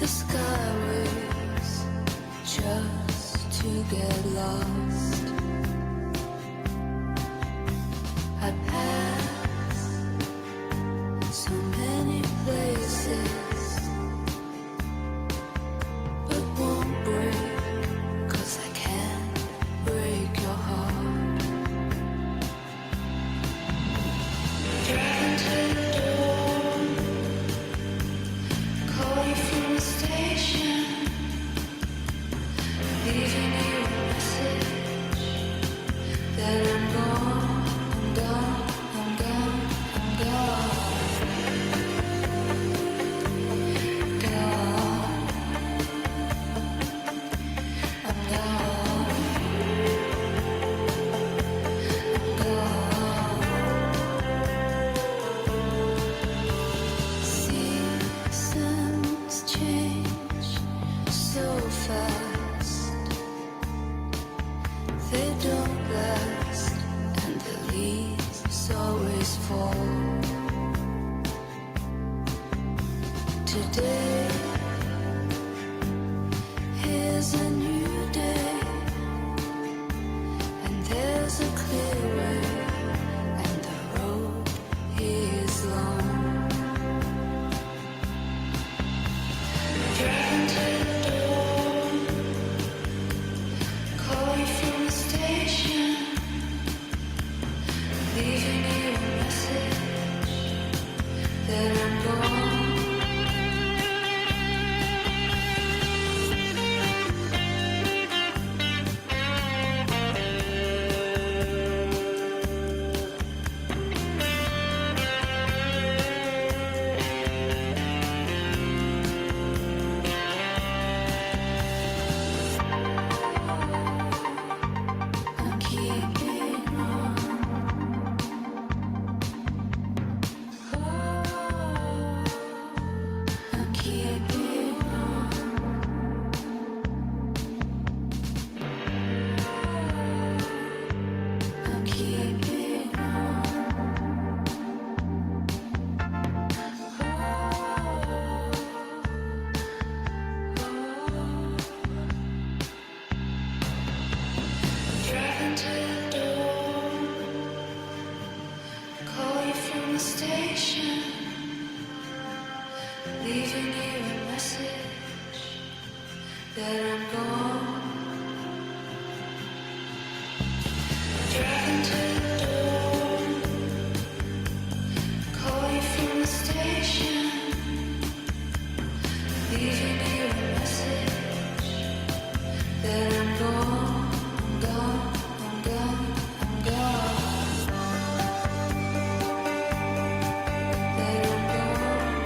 skyways just to get lost. I pass so many places, but won't break, 'cause I can't break your heart. Driving to the door, call you from the station, leaving you a message that I'm gone, I'm gone, I'm gone, I'm gone, gone, I'm gone, gone. Seasons change so fast. They don't last, and the leaves always fall. Today is a new day, and there's a clear way, and the road is long. Driving to the door, call you from the station, leaving you a message that I'm gone. I'm keeping on. I'm keeping on. I'm keeping on. Driving to the door, call you from the station, leaving you a message that I'm gone. Driving to the door, call you from the station, leaving you a message that I'm gone. I'm gone. I'm gone. I'm gone. That I'm gone.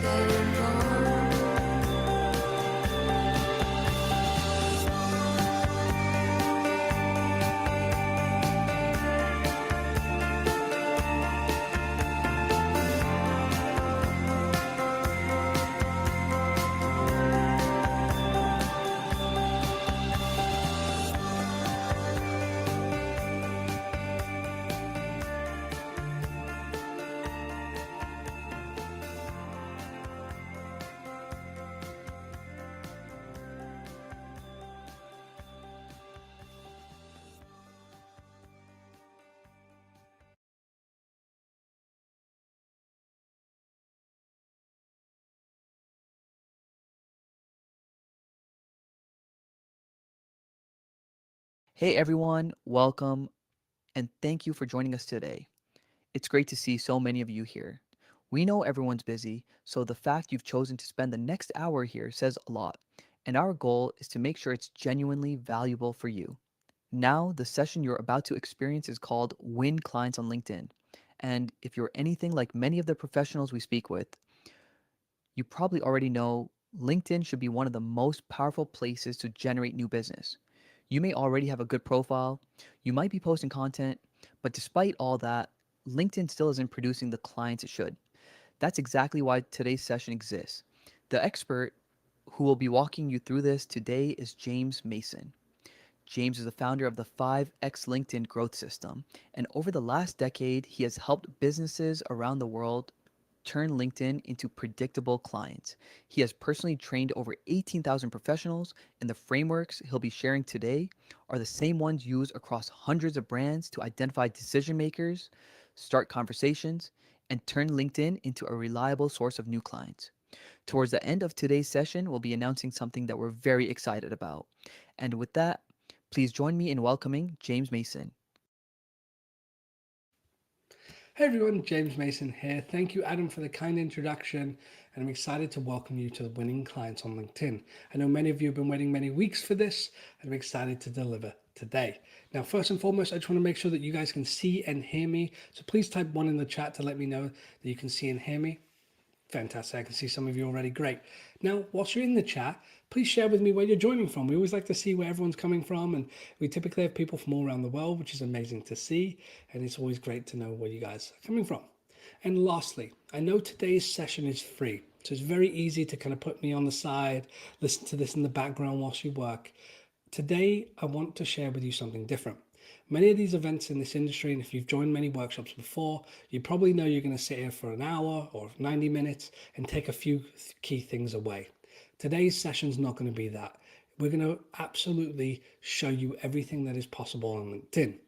That I'm gone. Hey everyone, welcome and thank you for joining us today. It's great to see so many of you here. We know everyone's busy, so the fact you've chosen to spend the next hour here says a lot, and our goal is to make sure it's genuinely valuable for you. Now, the session you're about to experience is called Win Clients on LinkedIn. And if you're anything like many of the professionals we speak with, you probably already know LinkedIn should be one of the most powerful places to generate new business. You may already have a good profile, you might be posting content, but despite all that, LinkedIn still isn't producing the clients it should. That's exactly why today's session exists. The expert who will be walking you through this today is James Mason. James is the founder of the 5X LinkedIn Growth System, and over the last decade, he has helped businesses around the world turn LinkedIn into predictable clients. He has personally trained over 18,000 professionals, and the frameworks he'll be sharing today are the same ones used across hundreds of brands to identify decision makers, start conversations, and turn LinkedIn into a reliable source of new clients. Towards the end of today's session, we'll be announcing something that we're very excited about. And with that, please join me in welcoming James Mason. Hey everyone, James Mason here. Thank you, Adam, for the kind introduction, and I'm excited to welcome you to Winning Clients on LinkedIn. I know many of you have been waiting many weeks for this, and I'm excited to deliver today. Now, first and foremost, I just want to make sure that you guys can see and hear me, so please type 1 in the chat to let me know that you can see and hear me. Fantastic. I can see some of you already. Great. Now, whilst you're in the chat, please share with me where you're joining from. We always like to see where everyone's coming from, and we typically have people from all around the world, which is amazing to see, and it's always great to know where you guys are coming from. And lastly, I know today's session is free, so it's very easy to kind of put me on the side, listen to this in the background whilst you work. Today, I want to share with you something different. Many of these events in this industry, and if you've joined many workshops before, you probably know you're going to sit here for an hour or 90 minutes and take a few key things away. Today's session's not going to be that. We're going to absolutely show you everything that is possible on LinkedIn.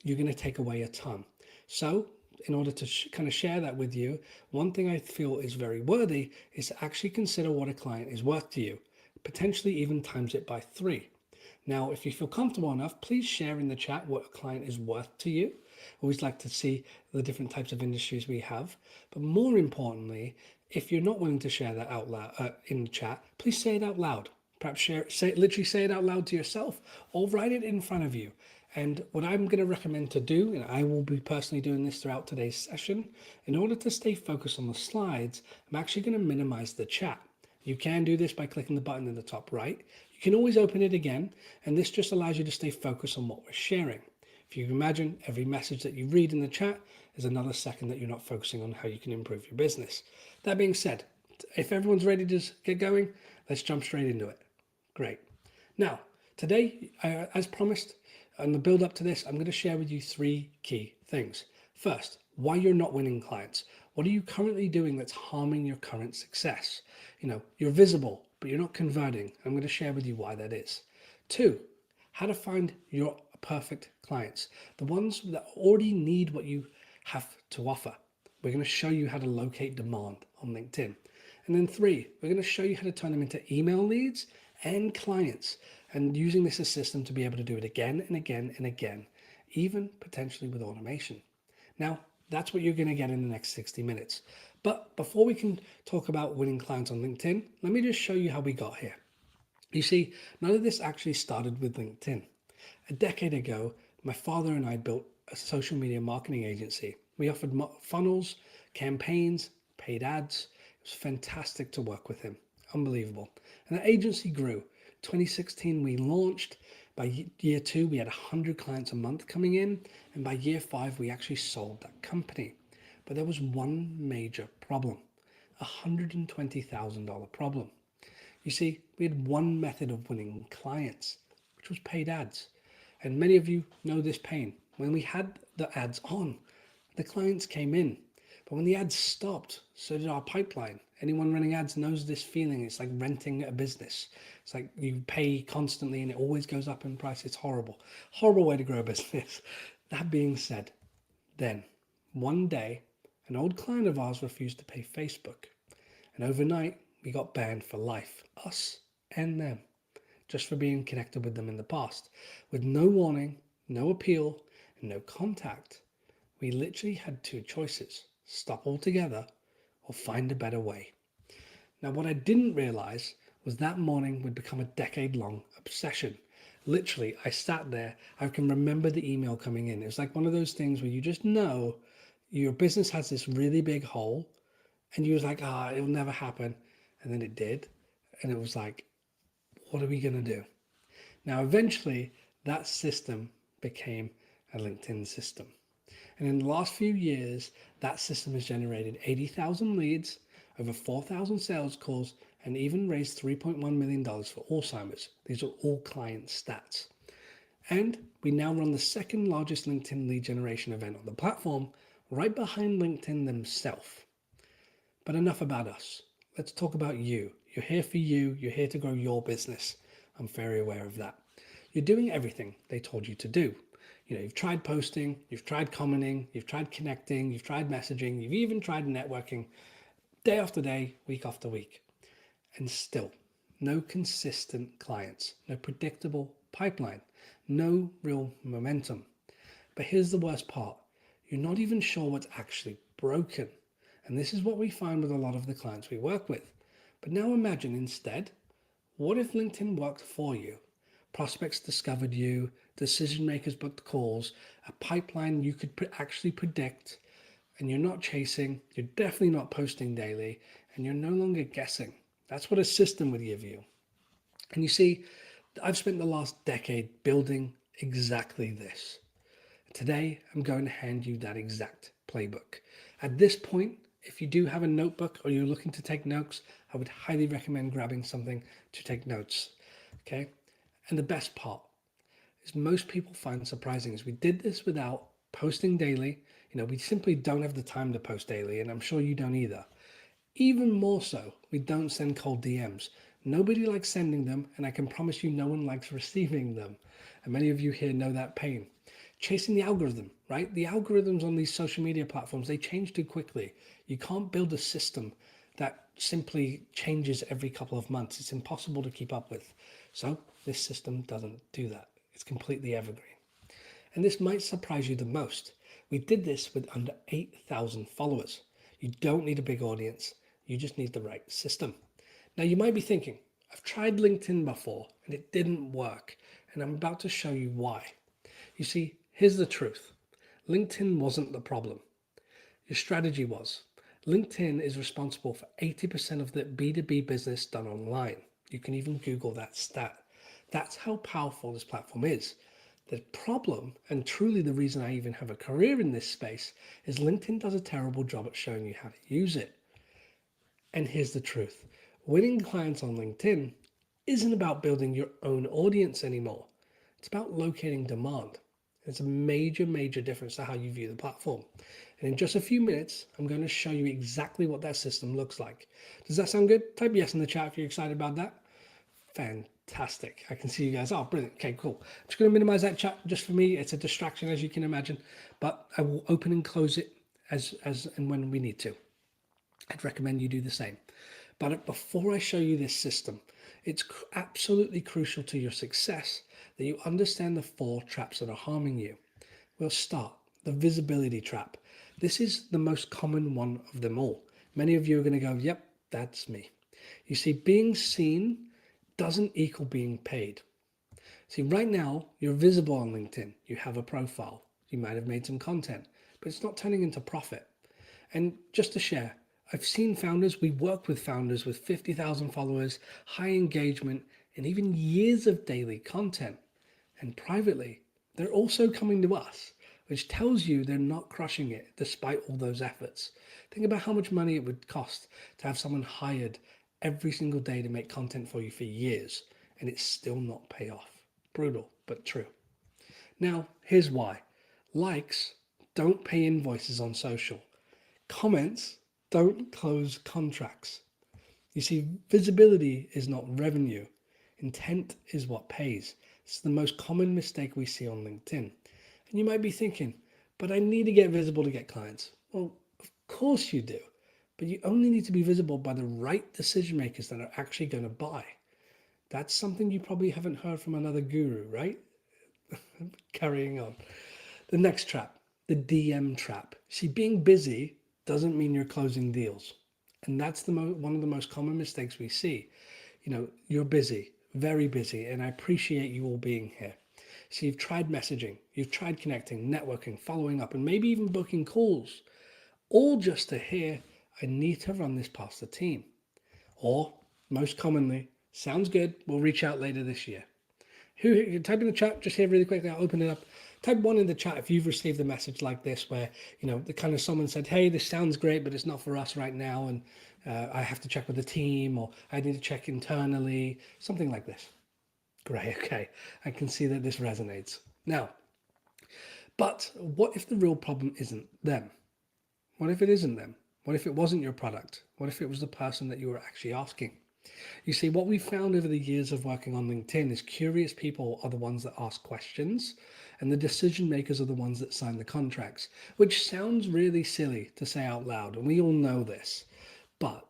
You're going to take away a ton. So in order to kind of share that with you, one thing I feel is very worthy is to actually consider what a client is worth to you, potentially even times it by 3. Now, if you feel comfortable enough, please share in the chat what a client is worth to you. Always like to see the different types of industries we have. But more importantly, if you're not willing to share that out loud in the chat, please say it out loud. Perhaps literally say it out loud to yourself, or write it in front of you. And what I'm going to recommend to do, and I will be personally doing this throughout today's session, in order to stay focused on the slides, I'm actually going to minimize the chat. You can do this by clicking the button in the top right. You can always open it again, and this just allows you to stay focused on what we're sharing. If you can imagine, every message that you read in the chat is another second that you're not focusing on how you can improve your business. That being said, if everyone's ready to get going, let's jump straight into it. Great. Now, today, as promised, in the build up to this, I'm going to share with you 3 key things. First, why you're not winning clients. What are you currently doing that's harming your current success? You're visible, but you're not converting. I'm going to share with you why that is. 2, how to find your perfect clients, the ones that already need what you have to offer. We're going to show you how to locate demand on LinkedIn. And then 3, we're going to show you how to turn them into email leads and clients, and using this as a system to be able to do it again and again and again, even potentially with automation. Now, that's what you're going to get in the next 60 minutes. But before we can talk about winning clients on LinkedIn, let me just show you how we got here. You see, none of this actually started with LinkedIn. A decade ago, my father and I built a social media marketing agency. We offered funnels, campaigns, paid ads. It was fantastic to work with him. Unbelievable. And the agency grew. 2016, we launched. By year 2, we had 100 clients a month coming in. And by year 5, we actually sold that company. But there was one major problem, a $120,000 problem. You see, we had one method of winning clients, which was paid ads. And many of you know this pain. When we had the ads on, the clients came in. But when the ads stopped, so did our pipeline. Anyone running ads knows this feeling. It's like renting a business. It's like you pay constantly and it always goes up in price. It's horrible. Horrible way to grow a business. That being said, then one day, an old client of ours refused to pay Facebook. And overnight, we got banned for life. Us and them. Just for being connected with them in the past. With no warning, no appeal, and no contact. We literally had 2 choices. Stop altogether or find a better way. Now, what I didn't realize was that morning would become a decade-long obsession. Literally, I sat there. I can remember the email coming in. It was like one of those things where you just know your business has this really big hole and you was like, it'll never happen. And then it did. And it was like, what are we going to do? Now, eventually, that system became a LinkedIn system. And in the last few years, that system has generated 80,000 leads, over 4,000 sales calls, and even raised $3.1 million for Alzheimer's. These are all client stats. And we now run the second largest LinkedIn lead generation event on the platform, right behind LinkedIn themselves. But enough about us. Let's talk about you. You're here for you. You're here to grow your business. I'm very aware of that. You're doing everything they told you to do. You've tried posting, you've tried commenting, you've tried connecting, you've tried messaging, you've even tried networking day after day, week after week. And still, no consistent clients, no predictable pipeline, no real momentum. But here's the worst part. You're not even sure what's actually broken. And this is what we find with a lot of the clients we work with. But now imagine instead, what if LinkedIn worked for you? Prospects discovered you, decision makers booked calls, a pipeline you could actually predict, and you're not chasing, you're definitely not posting daily, and you're no longer guessing. That's what a system would give you. And you see, I've spent the last decade building exactly this. Today, I'm going to hand you that exact playbook. At this point, if you do have a notebook or you're looking to take notes, I would highly recommend grabbing something to take notes. Okay? And the best part is most people find surprising is we did this without posting daily. We simply don't have the time to post daily, and I'm sure you don't either. Even more so, we don't send cold DMs. Nobody likes sending them, and I can promise you no one likes receiving them. And many of you here know that pain. Chasing the algorithm, right? The algorithms on these social media platforms, they change too quickly. You can't build a system that simply changes every couple of months. It's impossible to keep up with. So this system doesn't do that. It's completely evergreen. And this might surprise you the most. We did this with under 8,000 followers. You don't need a big audience. You just need the right system. Now you might be thinking, I've tried LinkedIn before and it didn't work. And I'm about to show you why. You see, here's the truth. LinkedIn wasn't the problem. Your strategy was. LinkedIn is responsible for 80% of the B2B business done online. You can even Google that stat. That's how powerful this platform is. The problem, and truly the reason I even have a career in this space, is LinkedIn does a terrible job at showing you how to use it. And here's the truth. Winning clients on LinkedIn isn't about building your own audience anymore. It's about locating demand. It's a major, major difference to how you view the platform. And in just a few minutes, I'm going to show you exactly what that system looks like. Does that sound good? Type yes in the chat if you're excited about that. Fantastic. I can see you guys. Oh, brilliant. Okay, cool. I'm just going to minimize that chat just for me. It's a distraction, as you can imagine, but I will open and close it as and when we need to. I'd recommend you do the same. But before I show you this system, it's absolutely crucial to your success that you understand the 4 traps that are harming you. We'll start the visibility trap. This is the most common one of them all. Many of you are going to go, yep, that's me. You see, being seen doesn't equal being paid. See, right now, you're visible on LinkedIn. You have a profile. You might have made some content, but it's not turning into profit. And just to share, I've seen founders, we work with founders with 50,000 followers, high engagement, and even years of daily content. And privately, they're also coming to us, which tells you they're not crushing it despite all those efforts. Think about how much money it would cost to have someone hired every single day to make content for you for years, and it's still not pay off. Brutal, but true. Now, here's why. Likes don't pay invoices on social. Comments don't close contracts. You see, visibility is not revenue. Intent is what pays. It's the most common mistake we see on LinkedIn. And you might be thinking, but I need to get visible to get clients. Well, of course you do. But you only need to be visible by the right decision makers that are actually going to buy. That's something you probably haven't heard from another guru, right? Carrying on. The next trap, the DM trap. See, being busy doesn't mean you're closing deals. And that's one of the most common mistakes we see. You're busy, very busy, and I appreciate you all being here. So you've tried messaging, you've tried connecting, networking, following up, and maybe even booking calls, all just to hear, I need to run this past the team. Or, most commonly, sounds good, we'll reach out later this year. Who type in the chat, just here really quickly, I'll open it up. Type 1 in the chat if you've received a message like this where, the kind of someone said, hey, this sounds great, but it's not for us right now. And I have to check with the team, or I need to check internally, something like this. Great, okay. I can see that this resonates. Now, but what if the real problem isn't them? What if it isn't them? What if it wasn't your product? What if it was the person that you were actually asking? You see, what we've found over the years of working on LinkedIn is curious people are the ones that ask questions, and the decision makers are the ones that sign the contracts, which sounds really silly to say out loud, and we all know this, but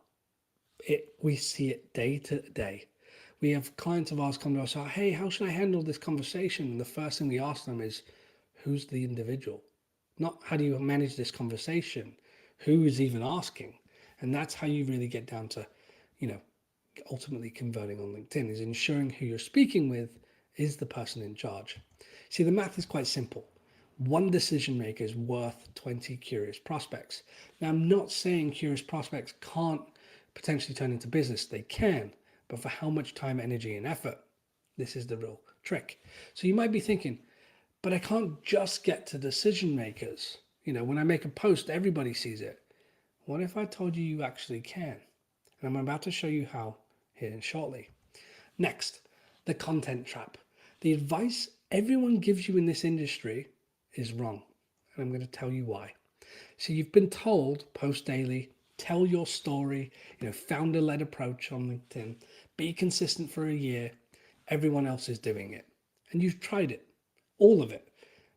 we see it day to day. We have clients of ours come to us, hey, how should I handle this conversation? And the first thing we ask them is, who's the individual? Not how do you manage this conversation? Who is even asking? And that's how you really get down to, you know, ultimately converting on LinkedIn, is ensuring who you're speaking with is the person in charge. See, the math is quite simple. One decision maker is worth 20 curious prospects. Now, I'm not saying curious prospects can't potentially turn into business. They can, but for how much time, energy, and effort? This is the real trick. So you might be thinking, but I can't just get to decision makers. When I make a post, everybody sees it. What if I told you actually can? And I'm about to show you how here shortly. Next, the content trap. The advice everyone gives you in this industry is wrong. And I'm going to tell you why. So you've been told post daily, tell your story, founder-led approach on LinkedIn, be consistent for a year. Everyone else is doing it. And you've tried it, all of it.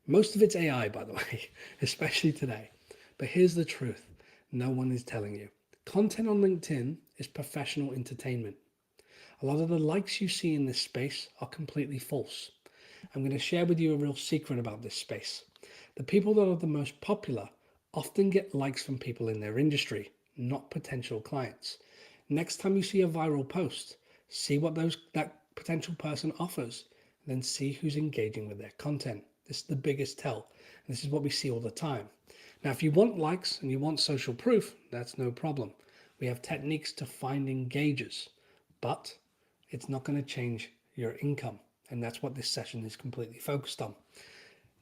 Most of it's AI, by the way, especially today. But here's the truth. No one is telling you. Content on LinkedIn is professional entertainment. A lot of the likes you see in this space are completely false. I'm going to share with you a real secret about this space. The people that are the most popular often get likes from people in their industry, not potential clients. Next time you see a viral post, see what that potential person offers, and then see who's engaging with their content. This is the biggest tell. And this is what we see all the time. Now, if you want likes and you want social proof, that's no problem. We have techniques to find engagers, but it's not going to change your income. And that's what this session is completely focused on.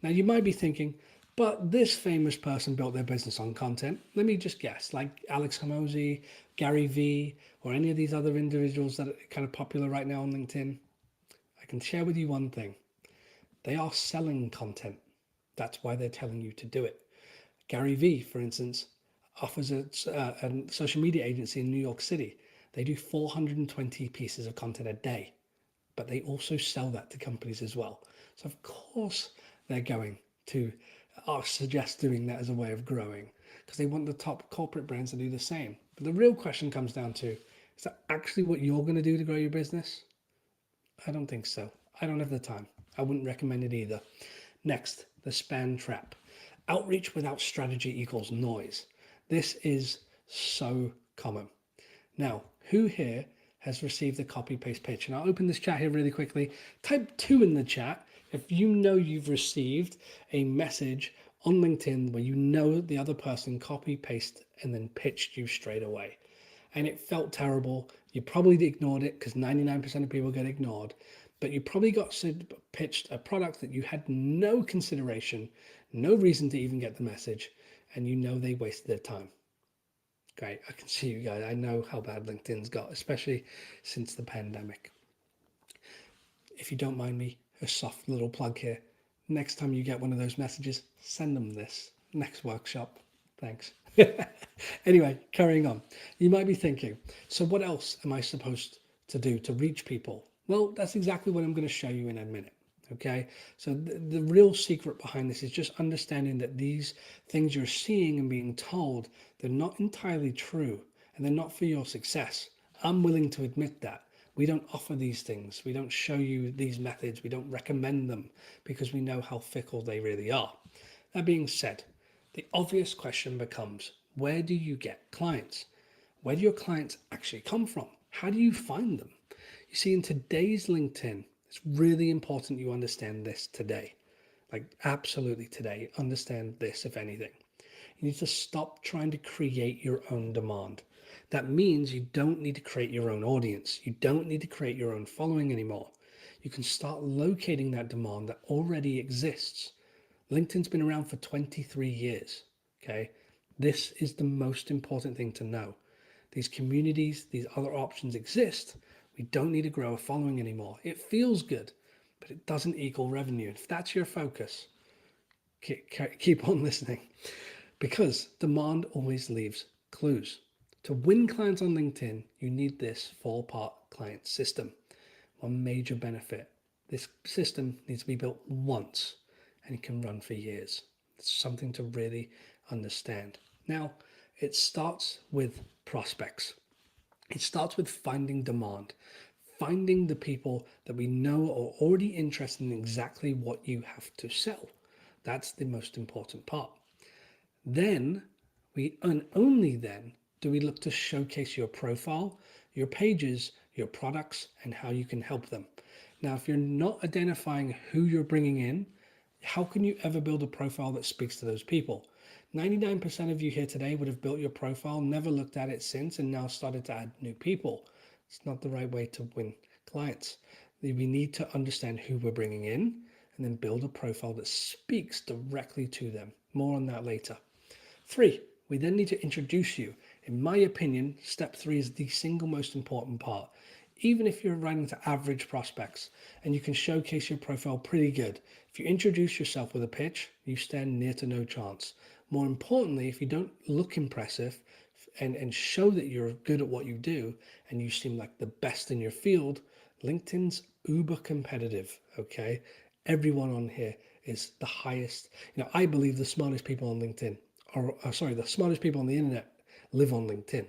Now, you might be thinking, but this famous person built their business on content. Let me just guess, like Alex Hormozi, Gary Vee, or any of these other individuals that are kind of popular right now on LinkedIn. I can share with you one thing. They are selling content. That's why they're telling you to do it. Gary Vee, for instance, offers a social media agency in New York City. They do 420 pieces of content a day, but they also sell that to companies as well. So of course they're going to suggest doing that as a way of growing, because they want the top corporate brands to do the same. But the real question comes down to, is that actually what you're going to do to grow your business? I don't think so. I don't have the time. I wouldn't recommend it either. Next, the spam trap. Outreach without strategy equals noise. This is so common. Now, who here has received a copy-paste pitch? And I'll open this chat here really quickly. Type 2 in the chat if you know you've received a message on LinkedIn where you know the other person copy-pasted and then pitched you straight away. And it felt terrible. You probably ignored it, because 99% of people get ignored. But you probably got pitched a product that you had no consideration, no reason to even get the message, and you know they wasted their time. Great, I can see you guys. I know how bad LinkedIn's got, especially since the pandemic. If you don't mind me, a soft little plug here. Next time you get one of those messages, send them this. Next workshop. Thanks. Anyway, carrying on. You might be thinking, so what else am I supposed to do to reach people? Well, that's exactly what I'm going to show you in a minute. Okay, so the real secret behind this is just understanding that these things you're seeing and being told, they're not entirely true, and they're not for your success. I'm willing to admit that. We don't offer these things. We don't show you these methods. We don't recommend them, because we know how fickle they really are. That being said, the obvious question becomes, where do you get clients? Where do your clients actually come from? How do you find them? You see, in today's LinkedIn, it's really important you understand this today. Like, absolutely today, understand this, if anything. You need to stop trying to create your own demand. That means you don't need to create your own audience. You don't need to create your own following anymore. You can start locating that demand that already exists. LinkedIn's been around for 23 years, okay? This is the most important thing to know. These communities, these other options exist. We don't need to grow a following anymore. It feels good, but it doesn't equal revenue. If that's your focus, keep on listening, because demand always leaves clues. To win clients on LinkedIn, you need this 4-part client system. One major benefit: this system needs to be built once and it can run for years. It's something to really understand. Now, it starts with prospects. It starts with finding demand, finding the people that we know are already interested in exactly what you have to sell. That's the most important part. Then and only then do we look to showcase your profile, your pages, your products, and how you can help them. Now, if you're not identifying who you're bringing in, how can you ever build a profile that speaks to those people? 99% of you here today would have built your profile, never looked at it since, and now started to add new people. It's not the right way to win clients. We need to understand who we're bringing in and then build a profile that speaks directly to them. More on that later. 3, we then need to introduce you. In my opinion, step 3 is the single most important part. Even if you're writing to average prospects and you can showcase your profile pretty good, if you introduce yourself with a pitch, you stand near to no chance. More importantly, if you don't look impressive and show that you're good at what you do and you seem like the best in your field, LinkedIn's uber competitive, okay? Everyone on here is the highest. I believe the smartest people on LinkedIn, the smartest people on the internet live on LinkedIn.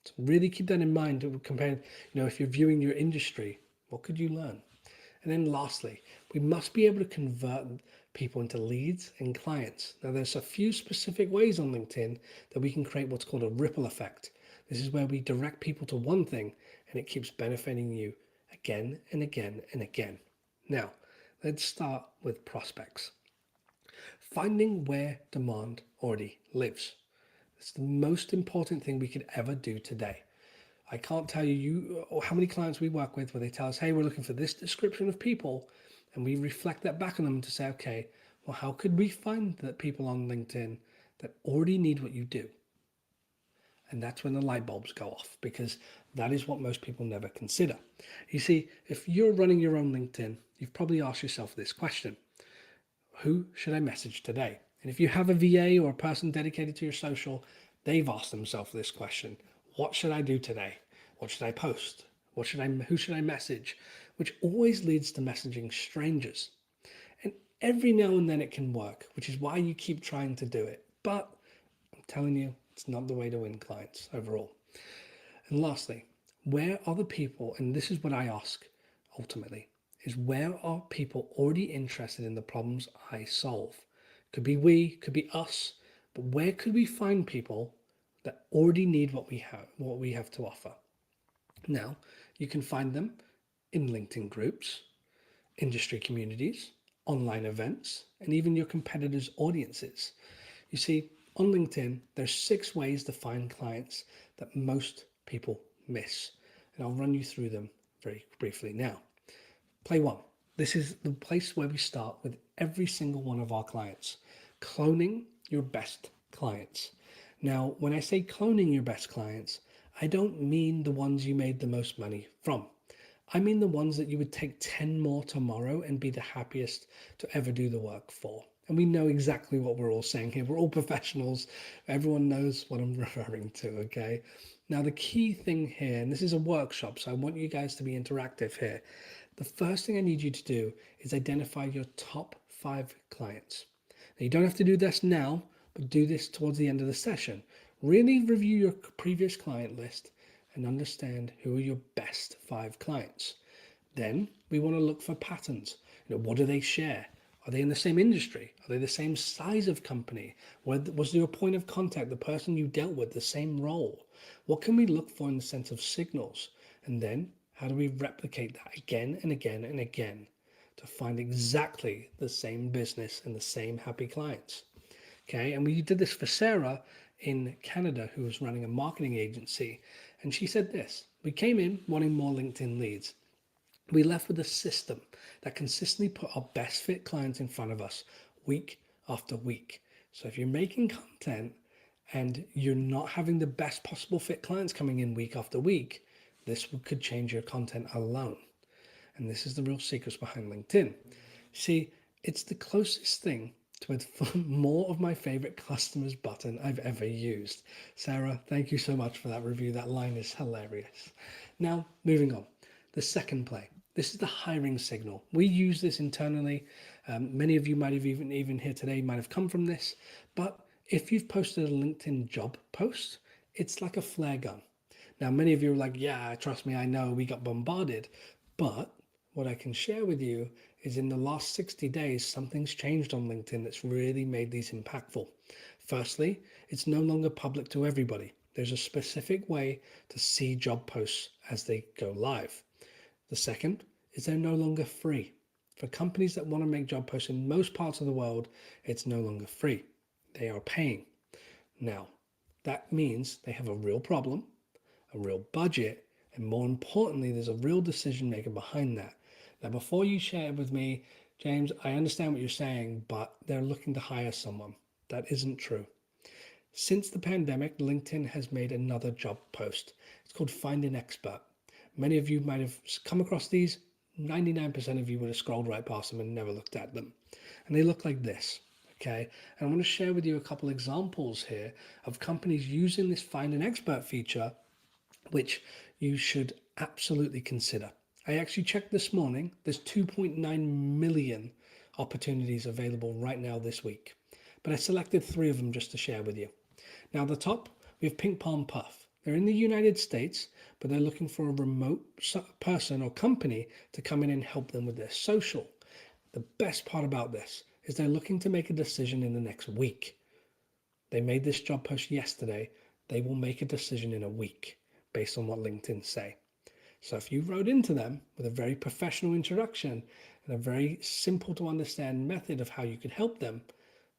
So really keep that in mind compared, if you're viewing your industry, what could you learn? And then lastly, we must be able to convert people into leads and clients. Now, there's a few specific ways on LinkedIn that we can create what's called a ripple effect. This is where we direct people to one thing and it keeps benefiting you again and again and again. Now, let's start with prospects. Finding where demand already lives. It's the most important thing we could ever do today. I can't tell you how many clients we work with where they tell us, hey, we're looking for this description of people, and we reflect that back on them to say, okay, well, how could we find that people on LinkedIn that already need what you do? And that's when the light bulbs go off, because that is what most people never consider. You see, if you're running your own LinkedIn, you've probably asked yourself this question: who should I message today? And if you have a VA or a person dedicated to your social, they've asked themselves this question: what should I do today? What should I post? Who should I message? Which always leads to messaging strangers. And every now and then it can work, which is why you keep trying to do it. But I'm telling you, it's not the way to win clients overall. And lastly, where are the people, and this is what I ask ultimately, is where are people already interested in the problems I solve? Could be we, could be us, but where could we find people that already need what we have to offer? Now, you can find them in LinkedIn groups, industry communities, online events, and even your competitors' audiences. You see, on LinkedIn, there's 6 ways to find clients that most people miss, and I'll run you through them very briefly now. Play 1. This is the place where we start with every single one of our clients. Cloning your best clients. Now, when I say cloning your best clients, I don't mean the ones you made the most money from. I mean the ones that you would take 10 more tomorrow and be the happiest to ever do the work for. And we know exactly what we're all saying here. We're all professionals. Everyone knows what I'm referring to, okay? Now, the key thing here, and this is a workshop, so I want you guys to be interactive here. The first thing I need you to do is identify your top 5 clients. Now, you don't have to do this now, but do this towards the end of the session. Really review your previous client list and understand who are your best 5 clients. Then we want to look for patterns. What do they share? Are they in the same industry? Are they the same size of company? Was there a point of contact, the person you dealt with, the same role? What can we look for in the sense of signals? And then how do we replicate that again and again and again to find exactly the same business and the same happy clients? Okay, and we did this for Sarah in Canada, who was running a marketing agency. And she said this: we came in wanting more LinkedIn leads. We left with a system that consistently put our best fit clients in front of us week after week. So if you're making content and you're not having the best possible fit clients coming in week after week, This could change your content alone. And this is the real secrets behind LinkedIn. See, it's the closest thing to a more of my favorite customers button I've ever used. Sarah, thank you so much for that review. That line is hilarious. Now, moving on. The second play. This is the hiring signal. We use this internally. Many of you might have even here today might have come from this. But if you've posted a LinkedIn job post, it's like a flare gun. Now, many of you are like, yeah, trust me, I know we got bombarded. But what I can share with you is in the last 60 days, something's changed on LinkedIn that's really made these impactful. Firstly, it's no longer public to everybody. There's a specific way to see job posts as they go live. The second is they're no longer free. For companies that want to make job posts in most parts of the world, it's no longer free. They are paying. Now, that means they have a real problem, a real budget, and more importantly, there's a real decision maker behind that. Now, before you share it with me, James, I understand what you're saying, but they're looking to hire someone. That isn't true. Since the pandemic, LinkedIn has made another job post. It's called Find an Expert. Many of you might have come across these. 99% of you would have scrolled right past them and never looked at them. And they look like this. Okay, and I want to share with you a couple examples here of companies using this Find an Expert feature, which you should absolutely consider. I actually checked this morning. There's 2.9 million opportunities available right now this week, but I selected 3 of them just to share with you. Now, at the top, we have Pink Palm Puff. They're in the United States, but they're looking for a remote person or company to come in and help them with their social. The best part about this is they're looking to make a decision in the next week. They made this job post yesterday. They will make a decision in a week based on what LinkedIn say. So if you wrote into them with a very professional introduction and a very simple to understand method of how you could help them,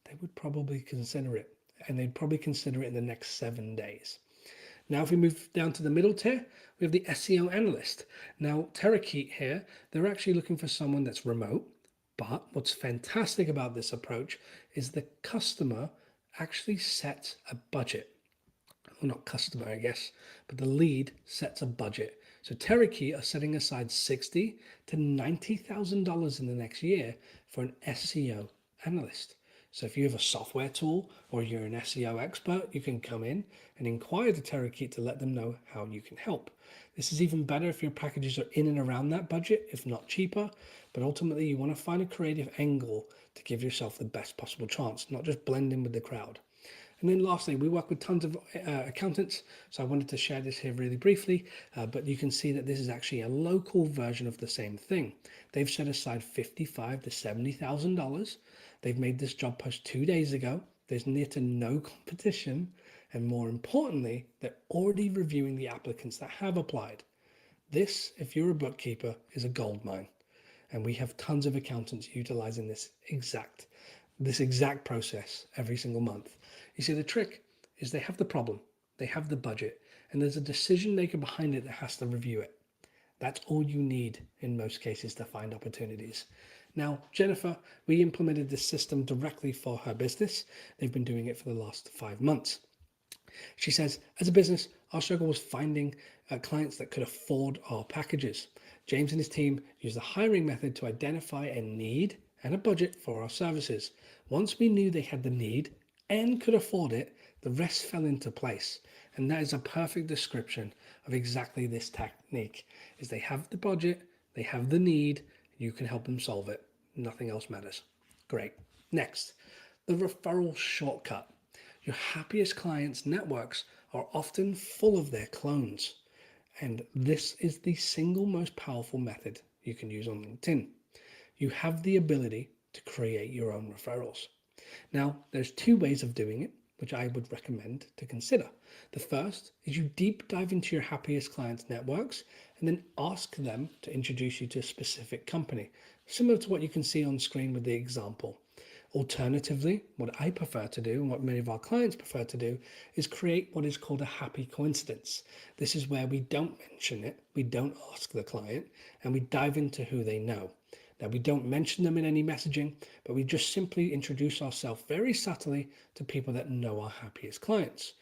they would probably consider it. And they'd probably consider it in the next 7 days. Now, if we move down to the middle tier, we have the SEO analyst. Now, Terrakeet here, they're actually looking for someone that's remote. But what's fantastic about this approach is the customer actually sets a budget. Well, not customer, I guess, but the lead sets a budget. So Terrakeet are setting aside $60,000 to $90,000 in the next year for an SEO analyst. So if you have a software tool or you're an SEO expert, you can come in and inquire to Terrakeet to let them know how you can help. This is even better if your packages are in and around that budget, if not cheaper. But ultimately, you want to find a creative angle to give yourself the best possible chance, not just blend in with the crowd. And then lastly, we work with tons of accountants, so I wanted to share this here really briefly, but you can see that this is actually a local version of the same thing. They've set aside $55,000 to $70,000. They've made this job post 2 days ago. There's near to no competition, and more importantly, they're already reviewing the applicants that have applied. This, if you're a bookkeeper, is a gold mine, and we have tons of accountants utilizing this exact process every single month. You see, the trick is they have the problem, they have the budget, and there's a decision maker behind it that has to review it. That's all you need in most cases to find opportunities. Now, Jennifer, we implemented this system directly for her business. They've been doing it for the last 5 months. She says, as a business, our struggle was finding clients that could afford our packages. James and his team used the hiring method to identify a need and a budget for our services. Once we knew they had the need and could afford it, the rest fell into place. And that is a perfect description of exactly this technique. Is they have the budget, they have the need, you can help them solve it. Nothing else matters. Great. Next, the referral shortcut. Your happiest clients' networks are often full of their clones. And this is the single most powerful method you can use on LinkedIn. You have the ability to create your own referrals. Now, there's 2 ways of doing it, which I would recommend to consider. The first is you deep dive into your happiest clients' networks and then ask them to introduce you to a specific company, similar to what you can see on screen with the example. Alternatively, what I prefer to do and what many of our clients prefer to do is create what is called a happy coincidence. This is where we don't mention it, we don't ask the client, and we dive into who they know. Now, we don't mention them in any messaging, but we just simply introduce ourselves very subtly to people that know our happiest clients.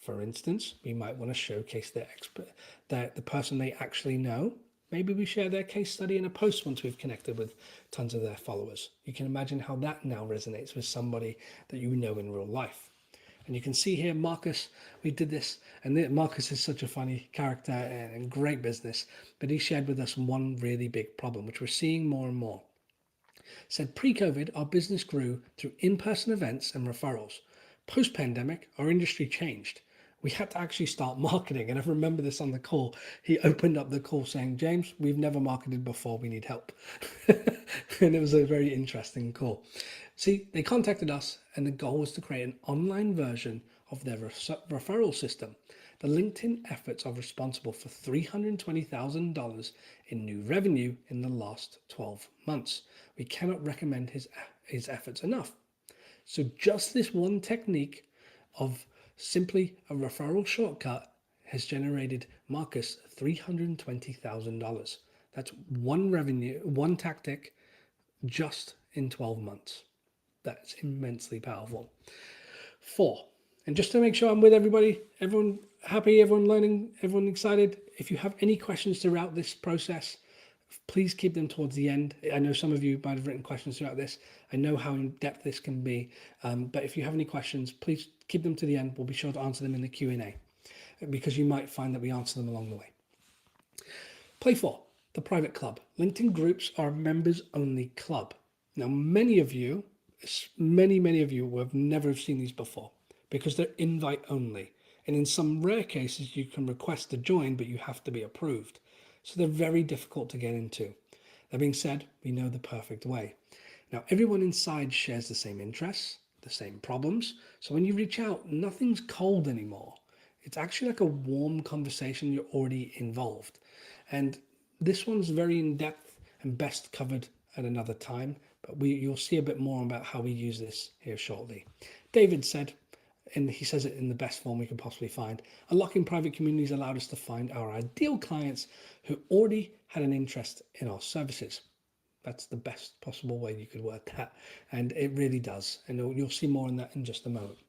For instance, we might want to showcase the person they actually know. Maybe we share their case study in a post once we've connected with tons of their followers. You can imagine how that now resonates with somebody that you know in real life. And you can see here, Marcus, we did this, and Marcus is such a funny character and great business, but he shared with us one really big problem, which we're seeing more and more. Said pre-COVID, our business grew through in-person events and referrals. Post-pandemic, our industry changed. We had to actually start marketing. And I remember this on the call. He opened up the call saying, James, we've never marketed before. We need help. And it was a very interesting call. See, they contacted us and the goal was to create an online version of their referral system. The LinkedIn efforts are responsible for $320,000 in new revenue in the last 12 months. We cannot recommend his efforts enough. So just this one technique of simply a referral shortcut has generated Marcus $320,000. That's one tactic just in 12 months. That's immensely powerful. 4, and just to make sure I'm with everybody, everyone happy, everyone learning, everyone excited. If you have any questions throughout this process, please keep them towards the end. I know some of you might have written questions throughout this. I know how in depth this can be, but if you have any questions, please keep them to the end. We'll be sure to answer them in the Q&A because you might find that we answer them along the way. Play 4, the private club. LinkedIn groups are a members only club. Now, many of you have never seen these before because they're invite only. And in some rare cases, you can request to join, but you have to be approved. So they're very difficult to get into. That being said, we know the perfect way. Now, everyone inside shares the same interests, the same problems. So when you reach out, nothing's cold anymore. It's actually like a warm conversation. You're already involved. And this one's very in-depth and best covered at another time. But you'll see a bit more about how we use this here shortly. David said, and he says it in the best form we could possibly find, unlocking private communities allowed us to find our ideal clients who already had an interest in our services. That's the best possible way you could word that. And it really does. And you'll see more on that in just a moment.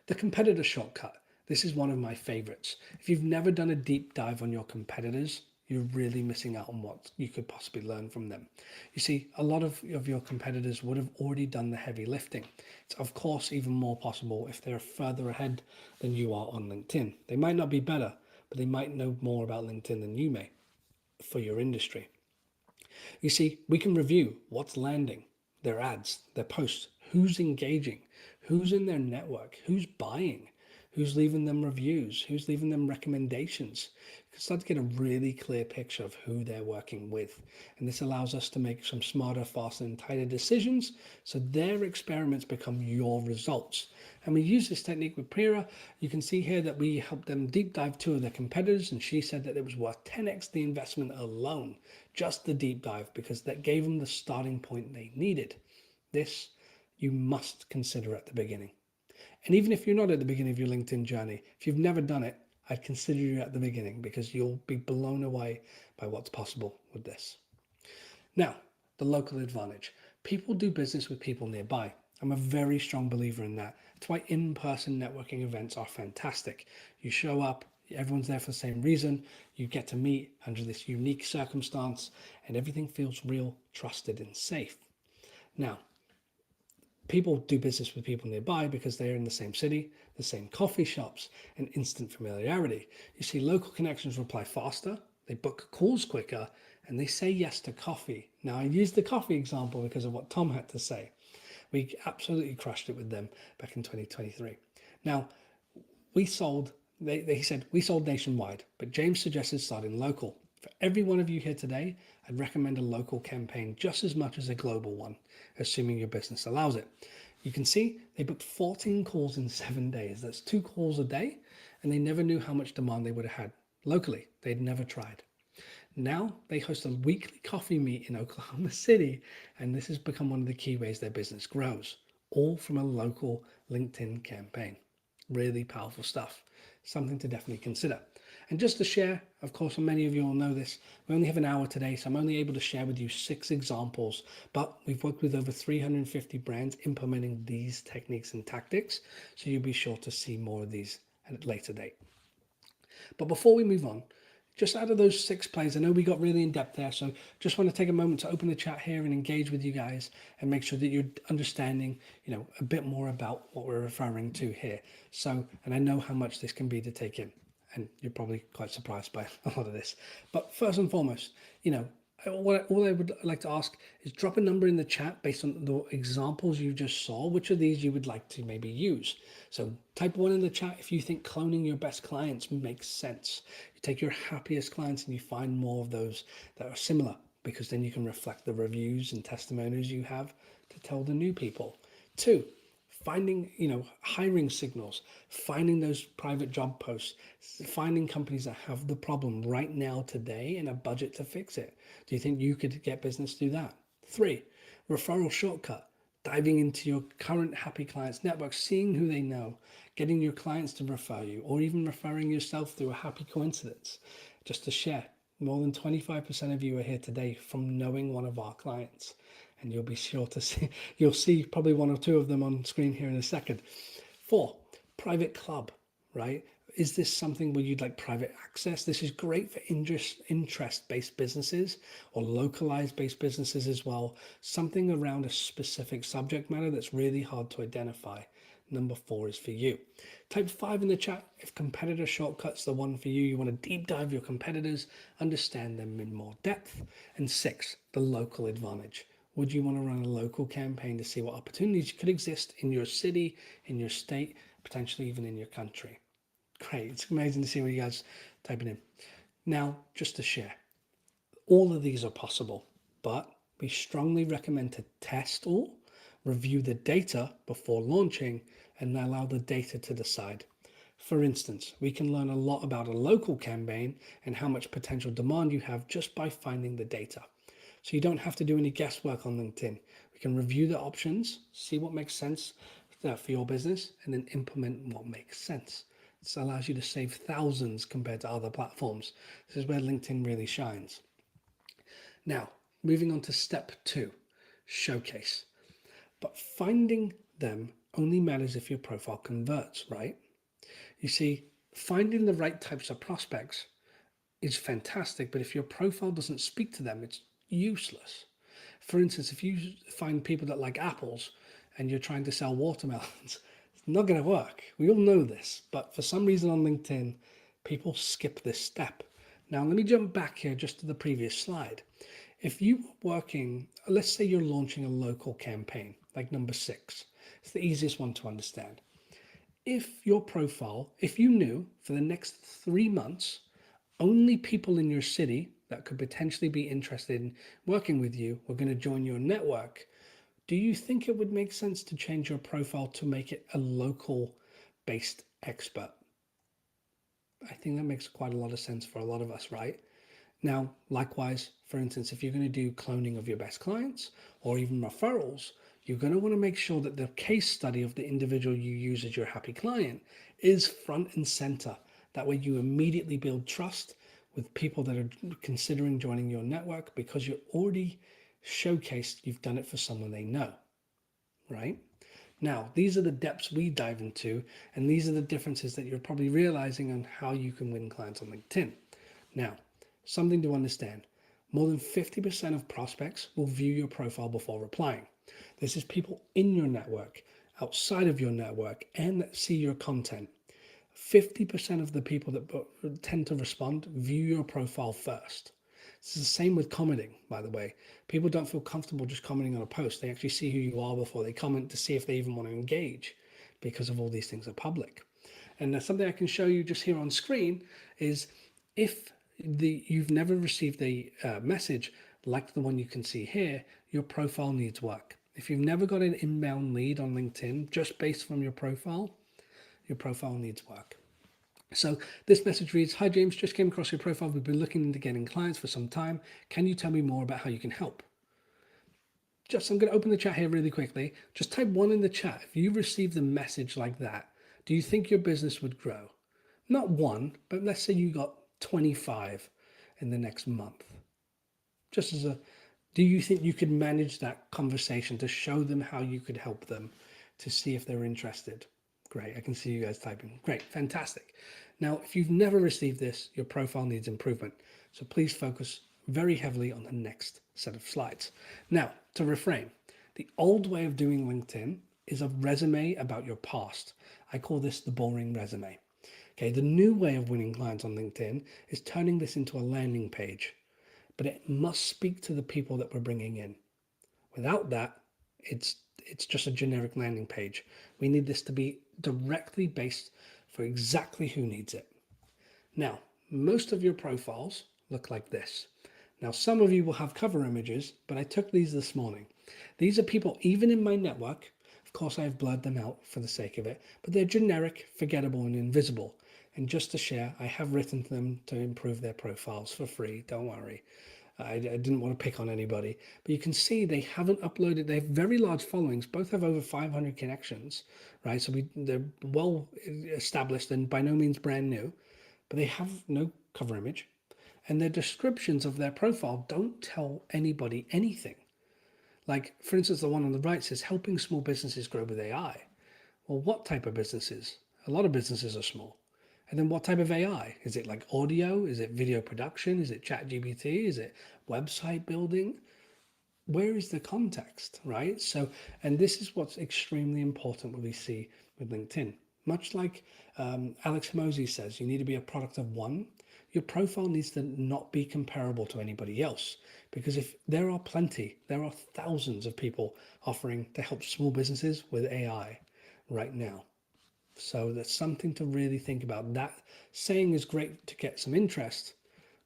The competitor shortcut. This is one of my favorites. If you've never done a deep dive on your competitors, you're really missing out on what you could possibly learn from them. You see, a lot of your competitors would have already done the heavy lifting. It's of course even more possible if they're further ahead than you are on LinkedIn. They might not be better, but they might know more about LinkedIn than you may for your industry. You see, we can review what's landing, their ads, their posts, who's engaging, who's in their network, who's buying, who's leaving them reviews, who's leaving them recommendations. You can start to get a really clear picture of who they're working with. And this allows us to make some smarter, faster, and tighter decisions so their experiments become your results. And we use this technique with Priya. You can see here that we helped them deep dive 2 of their competitors, and she said that it was worth 10x the investment alone, just the deep dive, because that gave them the starting point they needed. This you must consider at the beginning. And even if you're not at the beginning of your LinkedIn journey, if you've never done it, I'd consider you at the beginning because you'll be blown away by what's possible with this. Now, the local advantage. People do business with people nearby. I'm a very strong believer in that. That's why in-person networking events are fantastic. You show up, everyone's there for the same reason, you get to meet under this unique circumstance, and everything feels real, trusted, and safe. Now, people do business with people nearby because they're in the same city, the same coffee shops, and instant familiarity. You see, local connections reply faster, they book calls quicker, and they say yes to coffee. Now, I used the coffee example because of what Tom had to say. We absolutely crushed it with them back in 2023. Now, he said, we sold nationwide, but James suggested starting local. For every one of you here today, I'd recommend a local campaign just as much as a global one, assuming your business allows it. You can see they booked 14 calls in 7 days. That's 2 calls a day, and they never knew how much demand they would have had locally. They'd never tried. Now they host a weekly coffee meet in Oklahoma City, and this has become one of the key ways their business grows, all from a local LinkedIn campaign. Really powerful stuff. Something to definitely consider. And just to share, of course, and many of you will know this, we only have an hour today, so I'm only able to share with you 6 examples, but we've worked with over 350 brands implementing these techniques and tactics, so you'll be sure to see more of these at a later date. But before we move on, just out of those 6 plays, I know we got really in depth there, so just want to take a moment to open the chat here and engage with you guys and make sure that you're understanding, a bit more about what we're referring to here. So, and I know how much this can be to take in, and you're probably quite surprised by a lot of this. But first and foremost, all I would like to ask is drop a number in the chat based on the examples you just saw. Which of these you would like to maybe use? So type 1 in the chat if you think cloning your best clients makes sense. You take your happiest clients and you find more of those that are similar, because then you can reflect the reviews and testimonials you have to tell the new people. 2, finding, hiring signals, finding those private job posts, finding companies that have the problem right now today and a budget to fix it. Do you think you could get business through that? 3, referral shortcut, diving into your current happy clients network, seeing who they know, getting your clients to refer you, or even referring yourself through a happy coincidence. Just to share, more than 25% of you are here today from knowing one of our clients. And you'll be sure to see, you'll see probably 1 or 2 of them on screen here in a second. 4, private club, right? Is this something where you'd like private access? This is great for interest-based businesses or localized-based businesses as well. Something around a specific subject matter that's really hard to identify. Number 4 is for you. Type 5 in the chat if competitor shortcut's the one for you. You want to deep dive your competitors, understand them in more depth. And 6, the local advantage. Would you want to run a local campaign to see what opportunities could exist in your city, in your state, potentially even in your country? Great. It's amazing to see what you guys typing in. Now, just to share, all of these are possible, but we strongly recommend to test all, review the data before launching, and allow the data to decide. For instance, we can learn a lot about a local campaign and how much potential demand you have just by finding the data. So you don't have to do any guesswork on LinkedIn. We can review the options, see what makes sense for your business, and then implement what makes sense. This allows you to save thousands compared to other platforms. This is where LinkedIn really shines. Now, moving on to step 2, showcase. But finding them only matters if your profile converts, right? You see, finding the right types of prospects is fantastic, but if your profile doesn't speak to them, it's useless. For instance, if you find people that like apples and you're trying to sell watermelons, it's not going to work. We all know this, but for some reason on LinkedIn, people skip this step. Now, let me jump back here just to the previous slide. If you're working, let's say you're launching a local campaign, like number 6, it's the easiest one to understand. If your profile, if you knew for the next 3 months, only people in your city that could potentially be interested in working with you were going to join your network, do you think it would make sense to change your profile to make it a local based expert? I think that makes quite a lot of sense for a lot of us, right? Now, likewise, for instance, if you're going to do cloning of your best clients or even referrals, you're going to want to make sure that the case study of the individual you use as your happy client is front and center. That way you immediately build trust with people that are considering joining your network because you're already showcased you've done it for someone they know, right? Now, these are the depths we dive into, and these are the differences that you're probably realizing on how you can win clients on LinkedIn. Now, something to understand, more than 50% of prospects will view your profile before replying. This is people in your network, outside of your network, and that see your content. 50% of the people that tend to respond view your profile first. It's the same with commenting, by the way. People don't feel comfortable just commenting on a post. They actually see who you are before they comment to see if they even want to engage, because of all these things are public. And something I can show you just here on screen is if you've never received a message like the one you can see here, your profile needs work. If you've never got an inbound lead on LinkedIn just based from your profile needs work. So this message reads, "Hi James, just came across your profile. We've been looking into getting clients for some time. Can you tell me more about how you can help?" I'm going to open the chat here really quickly. Just type 1 in the chat. If you received a message like that, do you think your business would grow? Not 1, but let's say you got 25 in the next month. Do you think you could manage that conversation to show them how you could help them to see if they're interested? Great. I can see you guys typing. Great. Fantastic. Now, if you've never received this, your profile needs improvement. So please focus very heavily on the next set of slides. Now, to reframe, the old way of doing LinkedIn is a resume about your past. I call this the boring resume. Okay, the new way of winning clients on LinkedIn is turning this into a landing page, but it must speak to the people that we're bringing in. Without that, it's just a generic landing page. We need this to be directly based for exactly who needs it. Now, most of your profiles look like this. Now, some of you will have cover images, but I took these this morning. These are people, even in my network, of course I've blurred them out for the sake of it, but they're generic, forgettable, and invisible. And just to share, I have written them to improve their profiles for free, don't worry. I didn't want to pick on anybody, but you can see they haven't uploaded. They have very large followings. Both have over 500 connections, right? So they're well established and by no means brand new, but they have no cover image. And their descriptions of their profile don't tell anybody anything. Like, for instance, the one on the right says, helping small businesses grow with AI. Well, what type of businesses? A lot of businesses are small. And then what type of AI? Is it like audio? Is it video production? Is it ChatGPT? Is it website building? Where is the context, right? So, and this is what's extremely important when we see with LinkedIn. Much like Alex Hormozi says, you need to be a product of one. Your profile needs to not be comparable to anybody else. Because if there are thousands of people offering to help small businesses with AI right now. So that's something to really think about. That saying is great to get some interest,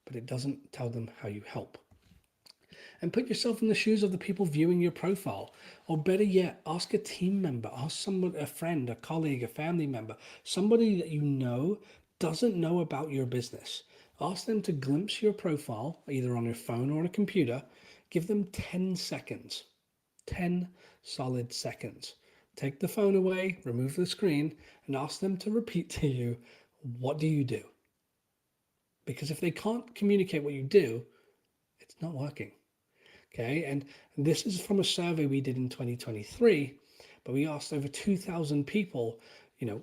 but it doesn't tell them how you help. And put yourself in the shoes of the people viewing your profile. Or better yet, ask a team member, ask someone, a friend, a colleague, a family member, somebody that you know doesn't know about your business. Ask them to glimpse your profile, either on your phone or on a computer. Give them 10 seconds, 10 solid seconds. Take the phone away, remove the screen, and ask them to repeat to you, what do you do? Because if they can't communicate what you do, it's not working. Okay, and this is from a survey we did in 2023, but we asked over 2,000 people,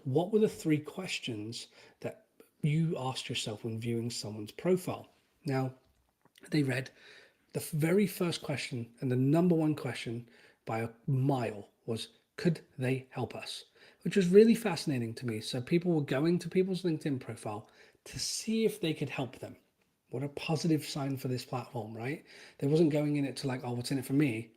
what were the 3 questions that you asked yourself when viewing someone's profile? Now, they read the very first question, and the number one question by a mile was, could they help us? Which was really fascinating to me. So people were going to people's LinkedIn profile to see if they could help them. What a positive sign for this platform, right? They wasn't going in it to like, oh, what's in it for me?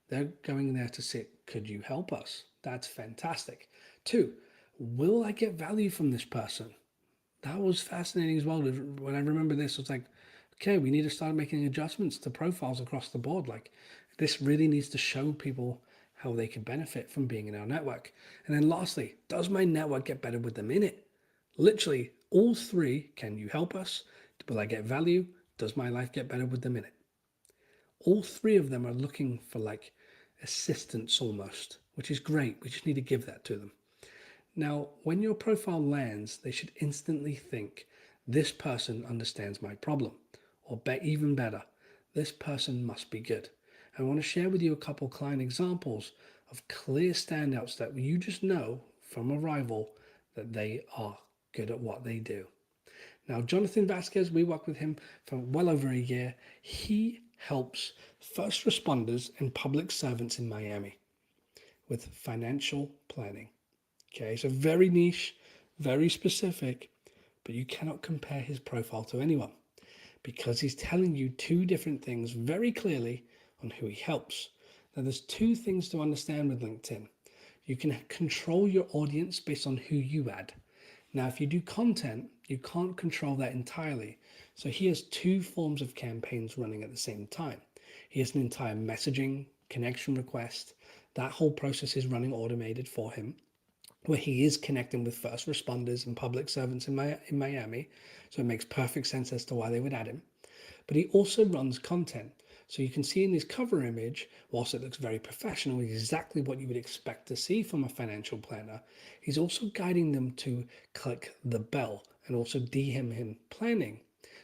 They're going there to say, could you help us? That's fantastic. 2, will I get value from this person? That was fascinating as well. When I remember this, I was like, okay, we need to start making adjustments to profiles across the board. Like, this really needs to show people how they can benefit from being in our network. And then lastly, does my network get better with them in it? Literally, all 3, can you help us? Will I get value? Does my life get better with them in it? All 3 of them are looking for like assistance almost, which is great. We just need to give that to them. Now, when your profile lands, they should instantly think, this person understands my problem. Or even better, this person must be good. I want to share with you a couple client examples of clear standouts that you just know from Arrival that they are good at what they do. Now, Jonathan Vasquez, we work with him for well over a year. He helps first responders and public servants in Miami with financial planning. Okay, so very niche, very specific, but you cannot compare his profile to anyone because he's telling you 2 different things very clearly on who he helps. Now, there's 2 things to understand with LinkedIn. You can control your audience based on who you add. Now, if you do content, you can't control that entirely. So he has 2 forms of campaigns running at the same time. He has an entire messaging, connection request. That whole process is running automated for him, where he is connecting with first responders and public servants in Miami. So it makes perfect sense as to why they would add him. But he also runs content. So you can see in his cover image, whilst it looks very professional, exactly what you would expect to see from a financial planner, he's also guiding them to click the bell and also DM him planning.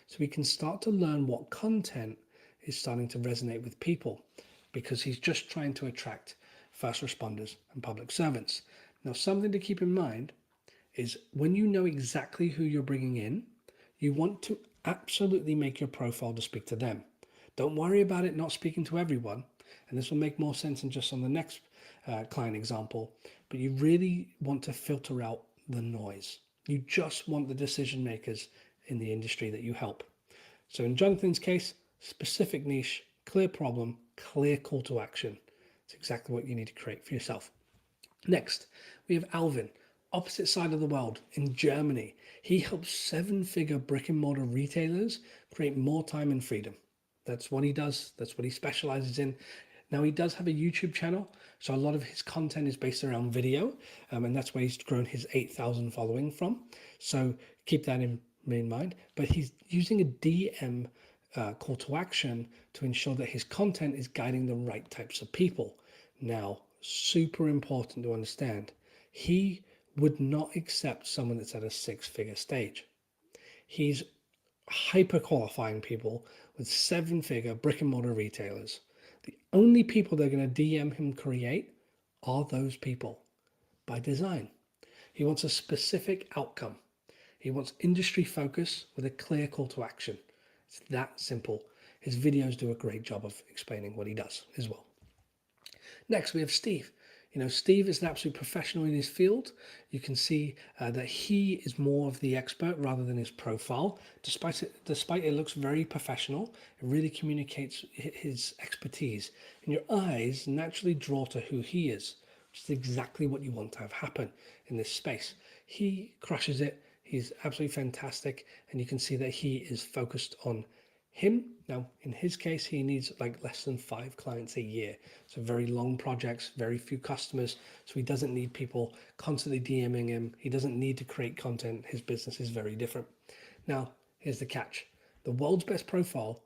So we can start to learn what content is starting to resonate with people because he's just trying to attract first responders and public servants. Now, something to keep in mind is when you know exactly who you're bringing in, you want to absolutely make your profile to speak to them. Don't worry about it not speaking to everyone, and this will make more sense than just on the next client example, but you really want to filter out the noise. You just want the decision makers in the industry that you help. So in Jonathan's case, specific niche, clear problem, clear call to action. It's exactly what you need to create for yourself. Next, we have Alvin, opposite side of the world in Germany. He helps 7-figure brick and mortar retailers create more time and freedom. That's what he does. That's what he specializes in. Now, he does have a YouTube channel, so a lot of his content is based around video, and that's where he's grown his 8,000 following from. So keep that in mind. But he's using a DM call to action to ensure that his content is guiding the right types of people. Now, super important to understand, he would not accept someone that's at a 6-figure stage. He's hyper qualifying people with 7-figure brick and mortar retailers. The only people they're going to DM him create are those people by design. He wants a specific outcome. He wants industry focus with a clear call to action. It's that simple. His videos do a great job of explaining what he does as well. Next, we have Steve. Steve is an absolute professional in his field. You can see that he is more of the expert rather than his profile. Despite it looks very professional, it really communicates his expertise. And your eyes naturally draw to who he is, which is exactly what you want to have happen in this space. He crushes it. He's absolutely fantastic. And you can see that he is focused on him. Now, in his case, he needs like less than 5 clients a year. So very long projects, very few customers. So he doesn't need people constantly DMing him. He doesn't need to create content. His business is very different. Now, here's the catch. The world's best profile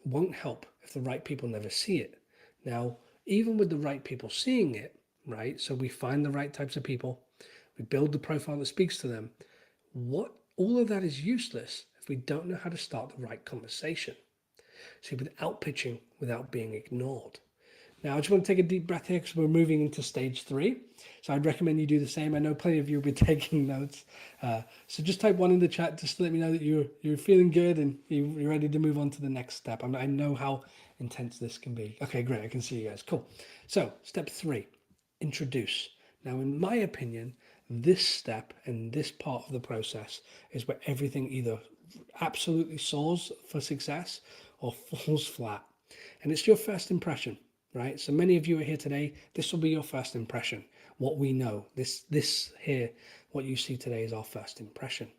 won't help if the right people never see it. Now, even with the right people seeing it, right? So we find the right types of people. We build the profile that speaks to them. All of that is useless if we don't know how to start the right conversation. See, without pitching, without being ignored. Now, I just want to take a deep breath here because we're moving into stage 3. So I'd recommend you do the same. I know plenty of you will be taking notes. So just type 1 in the chat just to let me know that you're feeling good and you're ready to move on to the next step. I know how intense this can be. Okay, great. I can see you guys. Cool. So step 3, introduce. Now, in my opinion, this step and this part of the process is where everything either absolutely soars for success or falls flat. And it's your first impression, right? So many of you are here today. This will be your first impression. What we know, this here, what you see today is our first impression.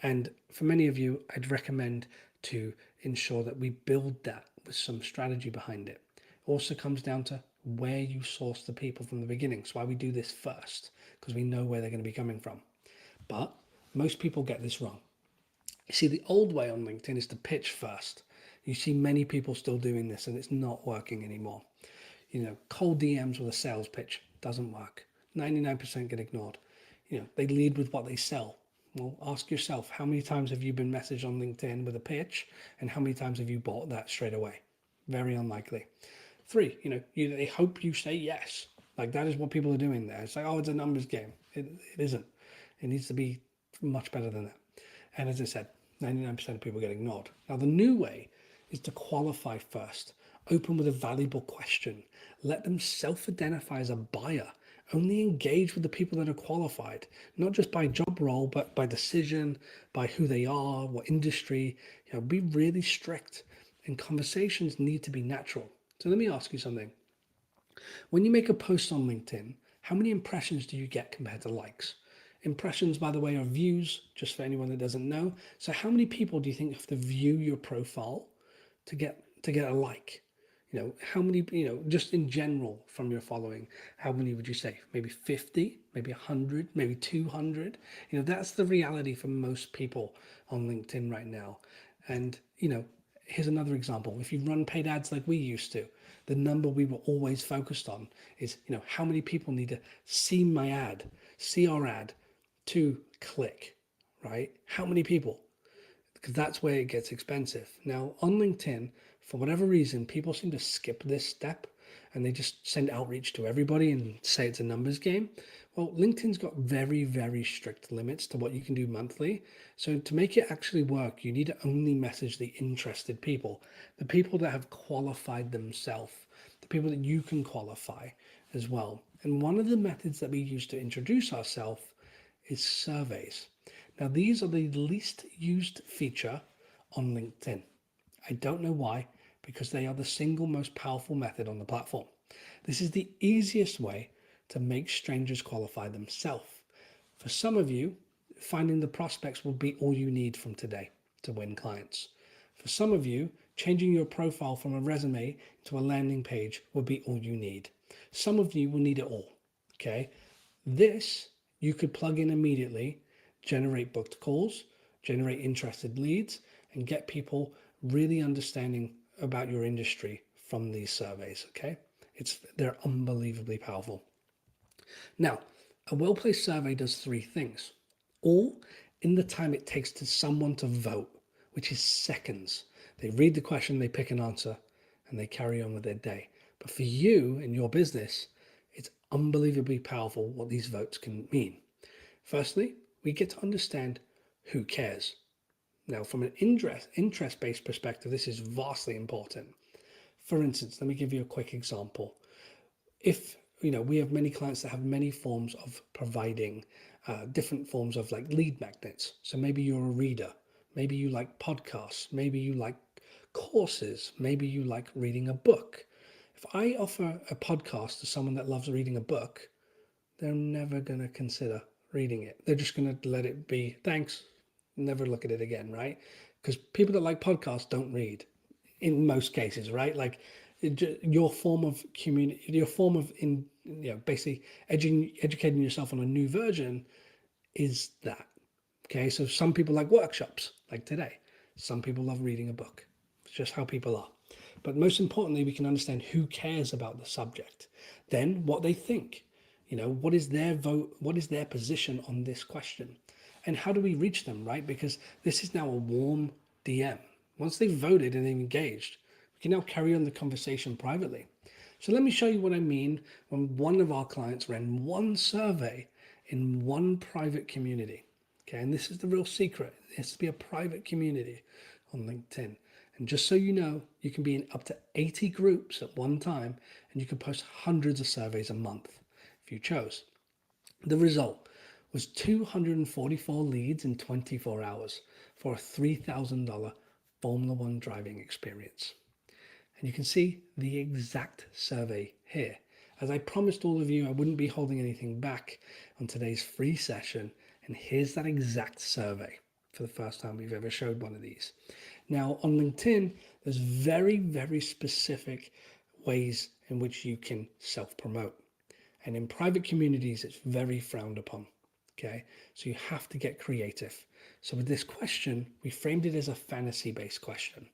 And for many of you, I'd recommend to ensure that we build that with some strategy behind it. It also comes down to where you source the people from the beginning. That's why we do this first, because we know where they're going to be coming from. But most people get this wrong. You see, the old way on LinkedIn is to pitch first. You see many people still doing this and it's not working anymore. Cold DMs with a sales pitch doesn't work. 99% get ignored. They lead with what they sell. Well, ask yourself, how many times have you been messaged on LinkedIn with a pitch and how many times have you bought that straight away? Very unlikely. 3, they hope you say yes. Like that is what people are doing there. It's like, oh, it's a numbers game. It isn't. It needs to be much better than that. And as I said, 99% of people get ignored. Now, the new way is to qualify first. Open with a valuable question. Let them self-identify as a buyer. Only engage with the people that are qualified, not just by job role, but by decision, by who they are, what industry. Be really strict. And conversations need to be natural. So let me ask you something. When you make a post on LinkedIn, how many impressions do you get compared to likes? Impressions, by the way, are views, just for anyone that doesn't know. So how many people do you think have to view your profile to get a like? How many, just in general from your following, how many would you say? Maybe 50, maybe 100, maybe 200? That's the reality for most people on LinkedIn right now. And, here's another example. If you run paid ads like we used to, the number we were always focused on is, how many people need to see my ad, see our ad, to click, right? How many people? Because that's where it gets expensive. Now on LinkedIn, for whatever reason, people seem to skip this step and they just send outreach to everybody and say it's a numbers game. Well, LinkedIn's got very, very strict limits to what you can do monthly. So to make it actually work, you need to only message the interested people, the people that have qualified themselves, the people that you can qualify as well. And one of the methods that we use to introduce ourselves is surveys. Now, these are the least used feature on LinkedIn. I don't know why, because they are the single most powerful method on the platform. This is the easiest way to make strangers qualify themselves. For some of you, finding the prospects will be all you need from today to win clients. For some of you, changing your profile from a resume to a landing page will be all you need. Some of you will need it all. Okay. This you could plug in immediately, generate booked calls, generate interested leads, and get people really understanding about your industry from these surveys. Okay. They're unbelievably powerful. Now, a well-placed survey does three things, all in the time it takes to someone to vote, which is seconds. They read the question, they pick an answer, and they carry on with their day. But for you and your business, it's unbelievably powerful what these votes can mean. Firstly, we get to understand who cares. Now, from an interest-based perspective, this is vastly important. For instance, let me give you a quick example. If we have many clients that have many forms of providing different forms of like lead magnets. So maybe you're a reader, maybe you like podcasts, maybe you like courses, maybe you like reading a book. If I offer a podcast to someone that loves reading a book, they're never going to consider reading it. They're just going to let it be, thanks, never look at it again, right? Because people that like podcasts don't read in most cases, right? Like your form of community, your form of basically educating yourself on a new version is that. Okay, so some people like workshops, like today. Some people love reading a book. It's just how people are. But most importantly, we can understand who cares about the subject. Then what they think. What is their vote? What is their position on this question? And how do we reach them, right? Because this is now a warm DM. Once they've voted and they've engaged, we can now carry on the conversation privately. So let me show you what I mean when one of our clients ran one survey in one private community. Okay, and this is the real secret. It has to be a private community on LinkedIn. And just so you know, you can be in up to 80 groups at one time, and you can post hundreds of surveys a month if you chose. The result was 244 leads in 24 hours for a $3,000 Formula One driving experience. And you can see the exact survey here. As I promised all of you, I wouldn't be holding anything back on today's free session. And here's that exact survey for the first time we've ever showed one of these. Now on LinkedIn, there's very, very specific ways in which you can self-promote. And in private communities, it's very frowned upon. Okay, so you have to get creative. So with this question, we framed it as a fantasy-based question.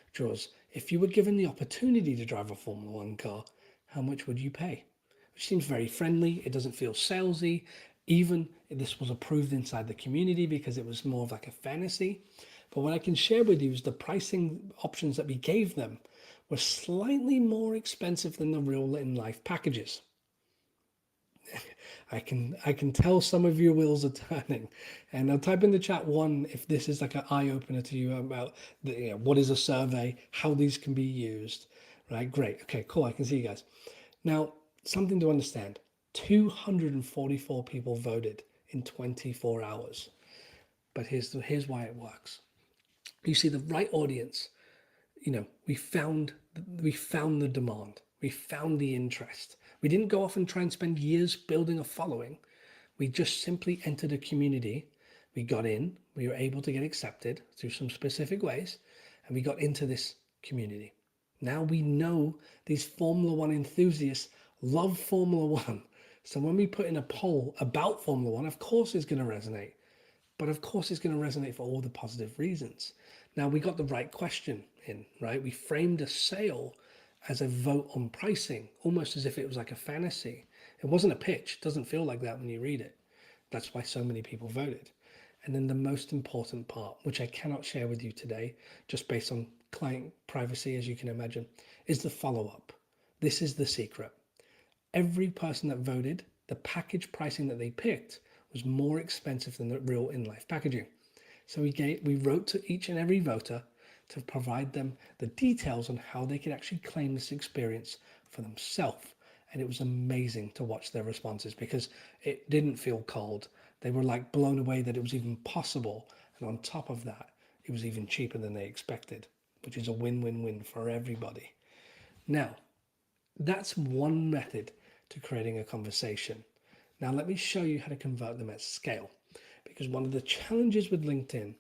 Which was, if you were given the opportunity to drive a Formula One car, how much would you pay? Which seems very friendly. It doesn't feel salesy. Even this was approved inside the community because it was more of like a fantasy. But what I can share with you is the pricing options that we gave them were slightly more expensive than the real in life packages. I can tell some of your wheels are turning, and I'll type in the chat one if this is like an eye opener to you about what is a survey, how these can be used, right? Great. Okay, cool. I can see you guys. Now, something to understand: 244 people voted in 24 hours. But here's why it works. You see, the right audience. We found the demand. We found the interest. We didn't go off and try and spend years building a following. We just simply entered a community. We got in. We were able to get accepted through some specific ways, and we got into this community. Now we know these Formula One enthusiasts love Formula One. So when we put in a poll about Formula One, of course it's going to resonate. But of course it's going to resonate for all the positive reasons. Now we got the right question in, right? We framed a sale as a vote on pricing, almost as if it was like a fantasy. It wasn't a pitch. It doesn't feel like that when you read it. That's why so many people voted. And then the most important part, which I cannot share with you today, just based on client privacy, as you can imagine, is the follow-up. This is the secret. Every person that voted the package pricing that they picked was more expensive than the real in-life packaging. So we wrote to each and every voter to provide them the details on how they could actually claim this experience for themselves. And it was amazing to watch their responses because it didn't feel cold. They were like blown away that it was even possible. And on top of that, it was even cheaper than they expected, which is a win-win-win for everybody. Now, that's one method to creating a conversation. Now, let me show you how to convert them at scale. Because one of the challenges with LinkedIn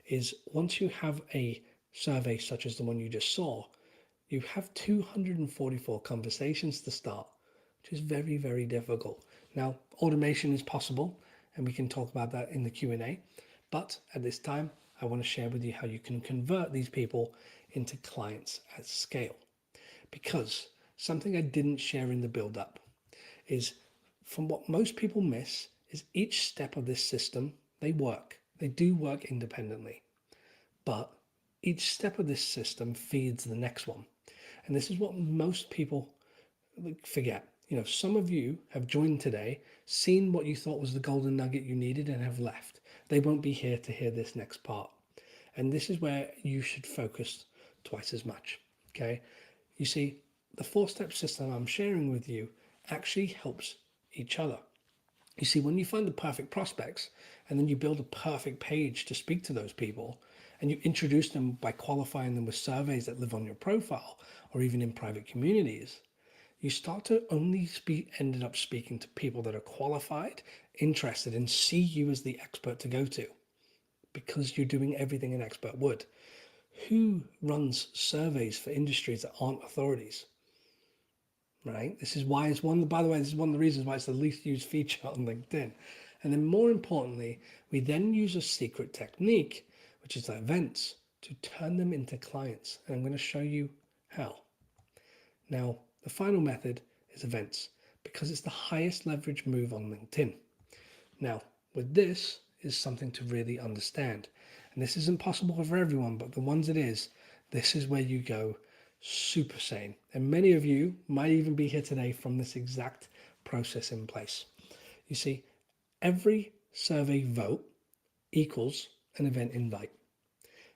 is once you have a survey such as the one you just saw, you have 244 conversations to start, which is very, very difficult. Now, automation is possible, and we can talk about that in the Q&A. But at this time, I want to share with you how you can convert these people into clients at scale. Because something I didn't share in the build-up is, from what most people miss, is each step of this system, they do work independently. But each step of this system feeds the next one. And this is what most people forget. Some of you have joined today, seen what you thought was the golden nugget you needed and have left. They won't be here to hear this next part. And this is where you should focus twice as much, okay? You see, the 4-step system I'm sharing with you actually helps each other. You see, when you find the perfect prospects and then you build a perfect page to speak to those people and you introduce them by qualifying them with surveys that live on your profile or even in private communities, you start to only ended up speaking to people that are qualified, interested, and see you as the expert to go to because you're doing everything an expert would. Who runs surveys for industries that aren't authorities? Right? This is why by the way, this is one of the reasons why it's the least used feature on LinkedIn. And then more importantly, we then use a secret technique, which is events, to turn them into clients. And I'm going to show you how. Now, the final method is events because it's the highest leverage move on LinkedIn. Now, with this is something to really understand. And this isn't possible for everyone, but the ones it is, this is where you go super sane. And many of you might even be here today from this exact process in place. You see, every survey vote equals an event invite.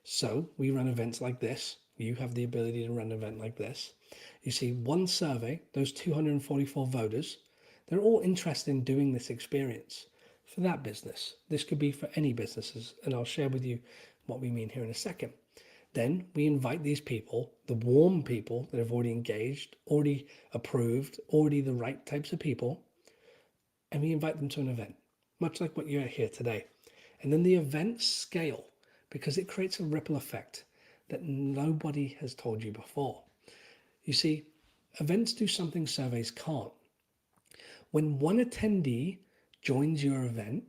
So we run events like this. You have the ability to run an event like this. You see, one survey, those 244 voters, they're all interested in doing this experience for that business. This could be for any businesses, and I'll share with you what we mean here in a second. Then we invite these people, the warm people that have already engaged, already approved, already the right types of people, and we invite them to an event, much like what you're here today. And then the events scale because it creates a ripple effect that nobody has told you before. You see, events do something surveys can't. When one attendee joins your event,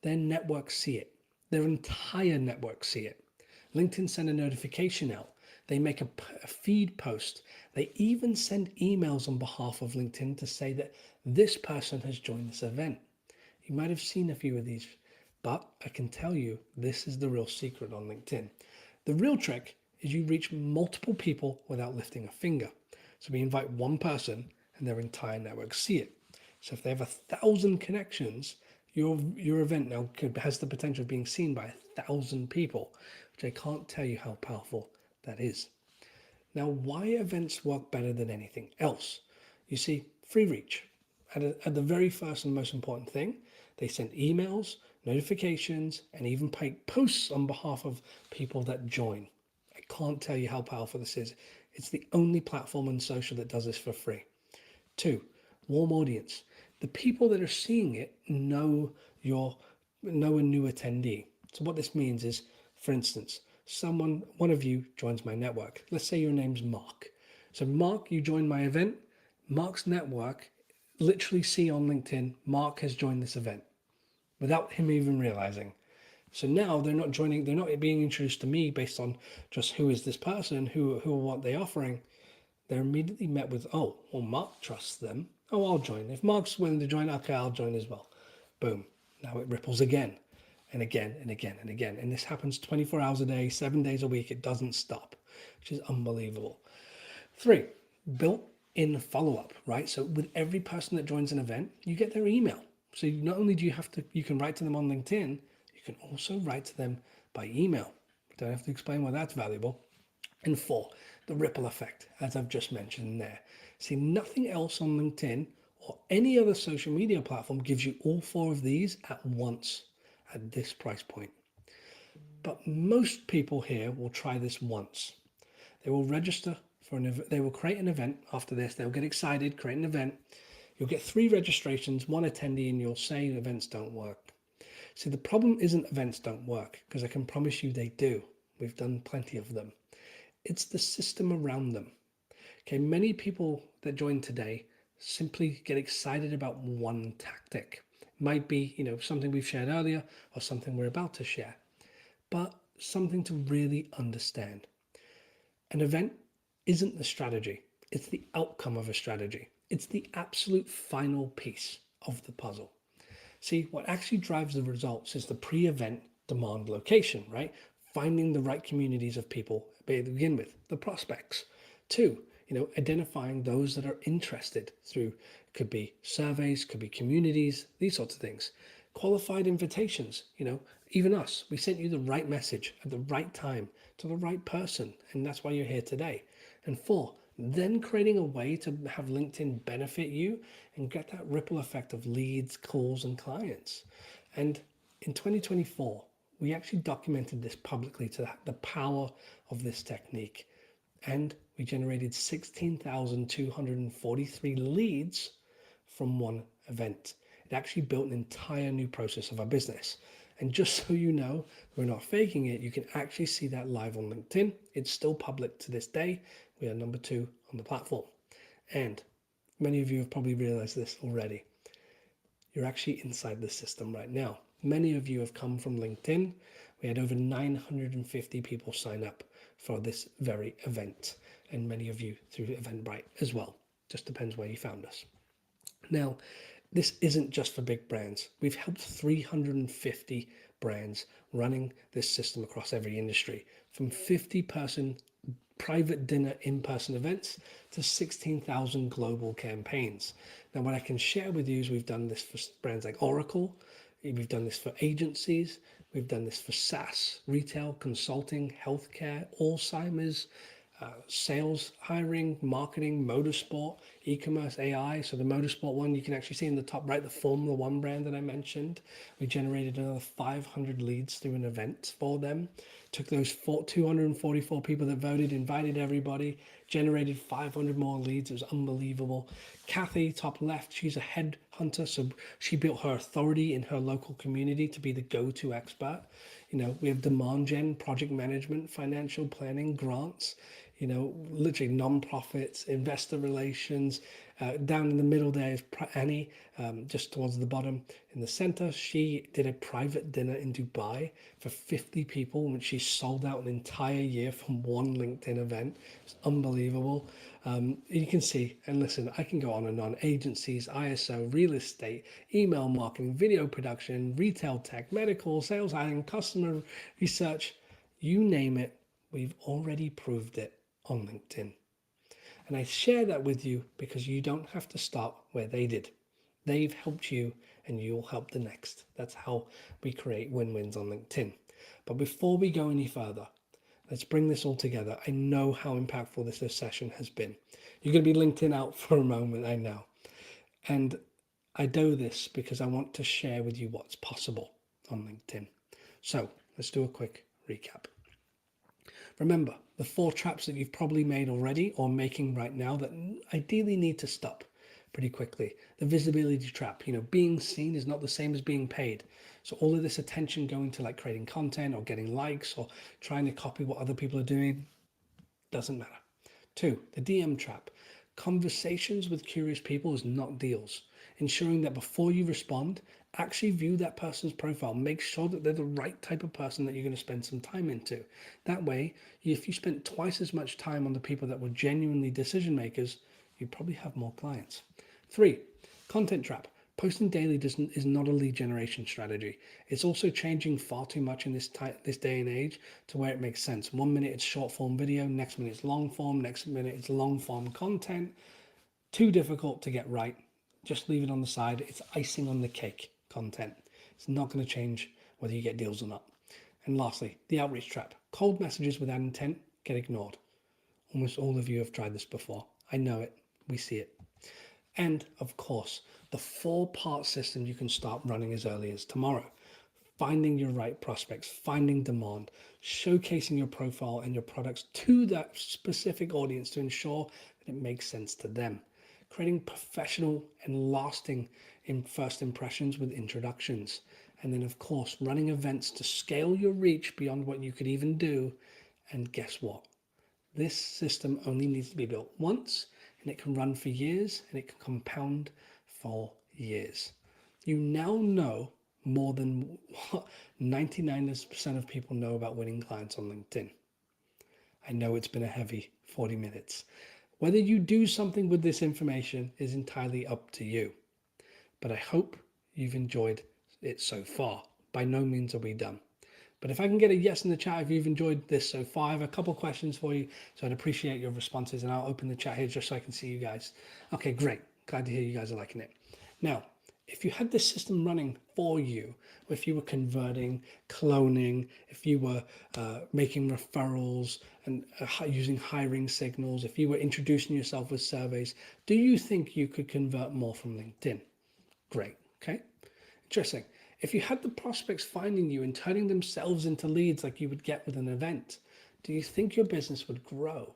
their network see it. Their entire network see it. LinkedIn send a notification out. They make a feed post. They even send emails on behalf of LinkedIn to say that this person has joined this event. You might have seen a few of these, but I can tell you this is the real secret on LinkedIn. The real trick is you reach multiple people without lifting a finger. So we invite one person and their entire network see it. So if they have 1,000 connections, your event now has the potential of being seen by 1,000 people, which I can't tell you how powerful that is. Now, why events work better than anything else? You see, free reach. At the very first and most important thing, they send emails, notifications, and even posts on behalf of people that join. I can't tell you how powerful this is. It's the only platform on social that does this for free. 2, warm audience. The people that are seeing it know a new attendee. So what this means is, for instance, one of you joins my network. Let's say your name's Mark. So Mark, you join my event. Mark's network literally see on LinkedIn, Mark has joined this event without him even realizing. So now they're not being introduced to me based on just who is this person, who what they're offering. They're immediately met with, oh, well, Mark trusts them. Oh, I'll join. If Mark's willing to join, okay, I'll join as well. Boom. Now it ripples again and again and again and again. And this happens 24 hours a day, 7 days a week. It doesn't stop, which is unbelievable. 3, built in follow-up, right? So with every person that joins an event, you get their email. So not only do you can write to them on LinkedIn, you can also write to them by email. Don't have to explain why that's valuable. And 4, the ripple effect, as I've just mentioned there. See, nothing else on LinkedIn or any other social media platform gives you all 4 of these at once at this price point. But most people here will try this once. They will register for an event. They will create an event after this. They'll get excited, create an event. You'll get 3 registrations, 1 attendee, and you'll say events don't work. See, the problem isn't events don't work, because I can promise you they do. We've done plenty of them. It's the system around them. Okay, many people that join today simply get excited about one tactic. It might be, something we've shared earlier or something we're about to share, but something to really understand. An event isn't the strategy. It's the outcome of a strategy. It's the absolute final piece of the puzzle. See, what actually drives the results is the pre-event demand location, right? Finding the right communities of people to begin with, the prospects. 2, identifying those that are interested through, could be surveys, could be communities, these sorts of things. Qualified invitations, even us, we sent you the right message at the right time to the right person, and that's why you're here today. And 4, then creating a way to have LinkedIn benefit you and get that ripple effect of leads, calls, and clients. And in 2024, we actually documented this publicly to the power of this technique. And we generated 16,243 leads from one event. It actually built an entire new process of our business. And just so you know, we're not faking it. You can actually see that live on LinkedIn. It's still public to this day. We are number 2 on the platform. And many of you have probably realized this already. You're actually inside the system right now. Many of you have come from LinkedIn. We had over 950 people sign up for this very event, and many of you through Eventbrite as well. Just depends where you found us. Now, this isn't just for big brands. We've helped 350 brands running this system across every industry, from 50-person private dinner in-person events to 16,000 global campaigns. Now, what I can share with you is we've done this for brands like Oracle, we've done this for agencies, we've done this for SaaS, retail, consulting, healthcare, Alzheimer's, sales, hiring, marketing, motorsport, e-commerce, AI. So the motorsport one, you can actually see in the top right, the Formula One brand that I mentioned. We generated another 500 leads through an event for them. Took those 244 people that voted, invited everybody, generated 500 more leads. It was unbelievable. Kathy, top left, she's a headhunter. So she built her authority in her local community to be the go-to expert. We have demand gen, project management, financial planning, grants, literally non-profits, investor relations. Down in the middle there is Annie, just towards the bottom. In the center, she did a private dinner in Dubai for 50 people, which she sold out an entire year from one LinkedIn event. It's unbelievable. You can see, and listen, I can go on and on. Agencies, ISO, real estate, email marketing, video production, retail tech, medical, sales, hiring, customer research, you name it, we've already proved it on LinkedIn. And I share that with you because you don't have to start where they did. They've helped you and you'll help the next. That's how we create win-wins on LinkedIn. But before we go any further, let's bring this all together. I know how impactful this session has been. You're going to be LinkedIn out for a moment, I know. And I do this because I want to share with you what's possible on LinkedIn. So let's do a quick recap. Remember, the 4 traps that you've probably made already or making right now that ideally need to stop pretty quickly. The visibility trap, being seen is not the same as being paid. So all of this attention going to like creating content or getting likes or trying to copy what other people are doing doesn't matter. 2, the DM trap. Conversations with curious people is not deals. Ensuring that before you respond, actually view that person's profile. Make sure that they're the right type of person that you're going to spend some time into. That way, if you spent twice as much time on the people that were genuinely decision makers, you probably have more clients. 3, content trap. Posting daily is not a lead generation strategy. It's also changing far too much in this day and age to where it makes sense. 1 minute it's short form video, next minute it's long form, next minute it's long form content. Too difficult to get right. Just leave it on the side. It's icing on the cake content. It's not going to change whether you get deals or not. And lastly, the outreach trap. Cold messages without intent get ignored. Almost all of you have tried this before. I know it. We see it. And of course, the 4-part system you can start running as early as tomorrow. Finding your right prospects, finding demand, showcasing your profile and your products to that specific audience to ensure that it makes sense to them. Creating professional and lasting first impressions with introductions. And then, of course, running events to scale your reach beyond what you could even do. And guess what? This system only needs to be built once, and it can run for years, and it can compound for years. You now know more than what 99% of people know about winning clients on LinkedIn. I know it's been a heavy 40 minutes. Whether you do something with this information is entirely up to you. But I hope you've enjoyed it so far. By no means are we done. But if I can get a yes in the chat if you've enjoyed this so far, I have a couple questions for you, so I'd appreciate your responses, and I'll open the chat here just so I can see you guys. Okay, great. Glad to hear you guys are liking it. Now, if you had this system running for you, if you were converting, cloning, if you were making referrals and using hiring signals, if you were introducing yourself with surveys, do you think you could convert more from LinkedIn? Great. Okay. Interesting. If you had the prospects finding you and turning themselves into leads like you would get with an event, do you think your business would grow?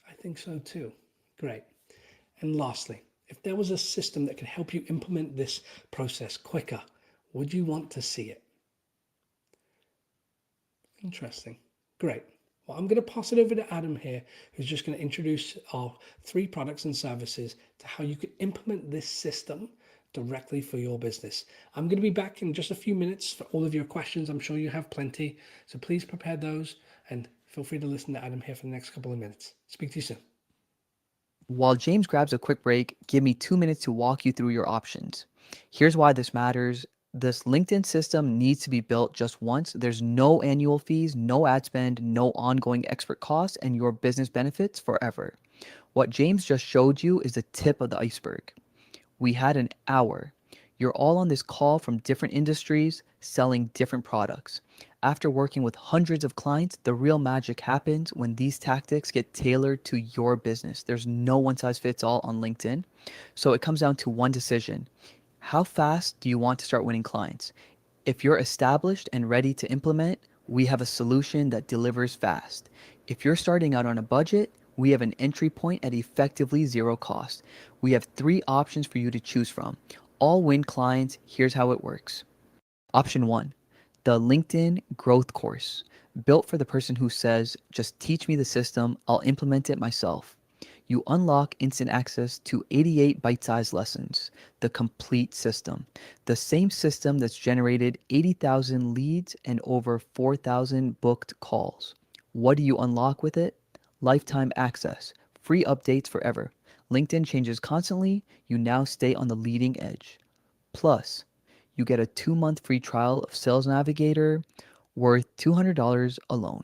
I think so too. Great. And lastly, if there was a system that could help you implement this process quicker, would you want to see it? Interesting. Great. Well, I'm going to pass it over to Adam here, who's just going to introduce our 3 products and services to how you could implement this system directly for your business. I'm going to be back in just a few minutes for all of your questions. I'm sure you have plenty. So please prepare those and feel free to listen to Adam here for the next couple of minutes. Speak to you soon. While James grabs a quick break, give me 2 minutes to walk you through your options. Here's why this matters. This LinkedIn system needs to be built just once. There's no annual fees, no ad spend, no ongoing expert costs, and your business benefits forever. What James just showed you is the tip of the iceberg. We had an hour. You're all on this call from different industries, selling different products. After working with hundreds of clients, the real magic happens when these tactics get tailored to your business. There's no one size fits all on LinkedIn. So it comes down to one decision. How fast do you want to start winning clients? If you're established and ready to implement, we have a solution that delivers fast. If you're starting out on a budget, we have an entry point at effectively 0 cost. We have 3 options for you to choose from. All win clients. Here's how it works. Option 1, the LinkedIn Growth Course, built for the person who says, just teach me the system, I'll implement it myself. You unlock instant access to 88 bite-sized lessons, the complete system, the same system that's generated 80,000 leads and over 4,000 booked calls. What do you unlock with it? Lifetime access, free updates forever. LinkedIn changes constantly. You now stay on the leading edge. Plus, you get a 2-month free trial of Sales Navigator worth $200 alone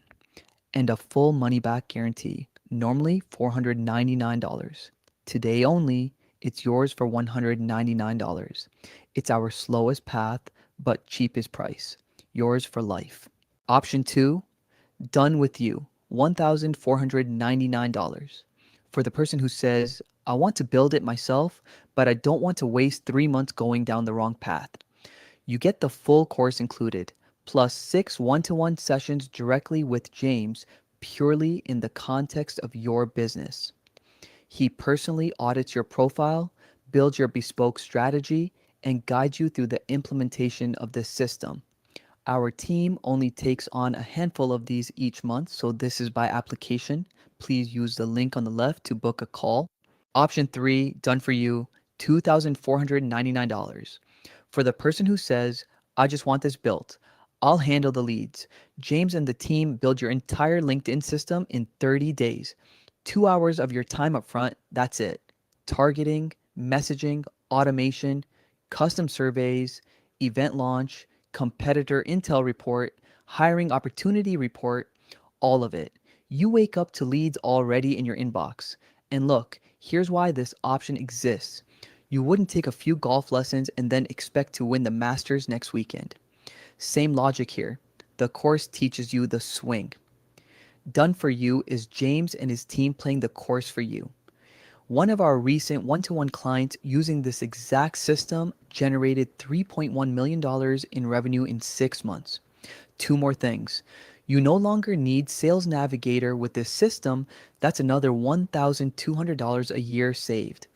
and a full money-back guarantee, normally $499. Today only, it's yours for $199. It's our slowest path, but cheapest price. Yours for life. Option 2, done with you. $1,499. For the person who says, I want to build it myself, but I don't want to waste 3 months going down the wrong path. You get the full course included, plus 6 one-to-one sessions directly with James, purely in the context of your business. He personally audits your profile, builds your bespoke strategy, and guides you through the implementation of this system. Our team only takes on a handful of these each month, so this is by application. Please use the link on the left to book a call. Option 3, done for you, $2,499. For the person who says, I just want this built, I'll handle the leads. James and the team build your entire LinkedIn system in 30 days. 2 hours of your time up front, that's it. Targeting, messaging, automation, custom surveys, event launch, competitor intel report, hiring opportunity report, all of it. You wake up to leads already in your inbox. And look, Here's why this option exists. You wouldn't take a few golf lessons and then expect to win the Masters next weekend. Same logic here. The course teaches you the swing. Done for you is James and his team playing the course for you. One of our recent one-to-one clients using this exact system generated $3.1 million in revenue in 6 months. 2 more things. You no longer need Sales Navigator with this system. That's another $1,200 a year saved.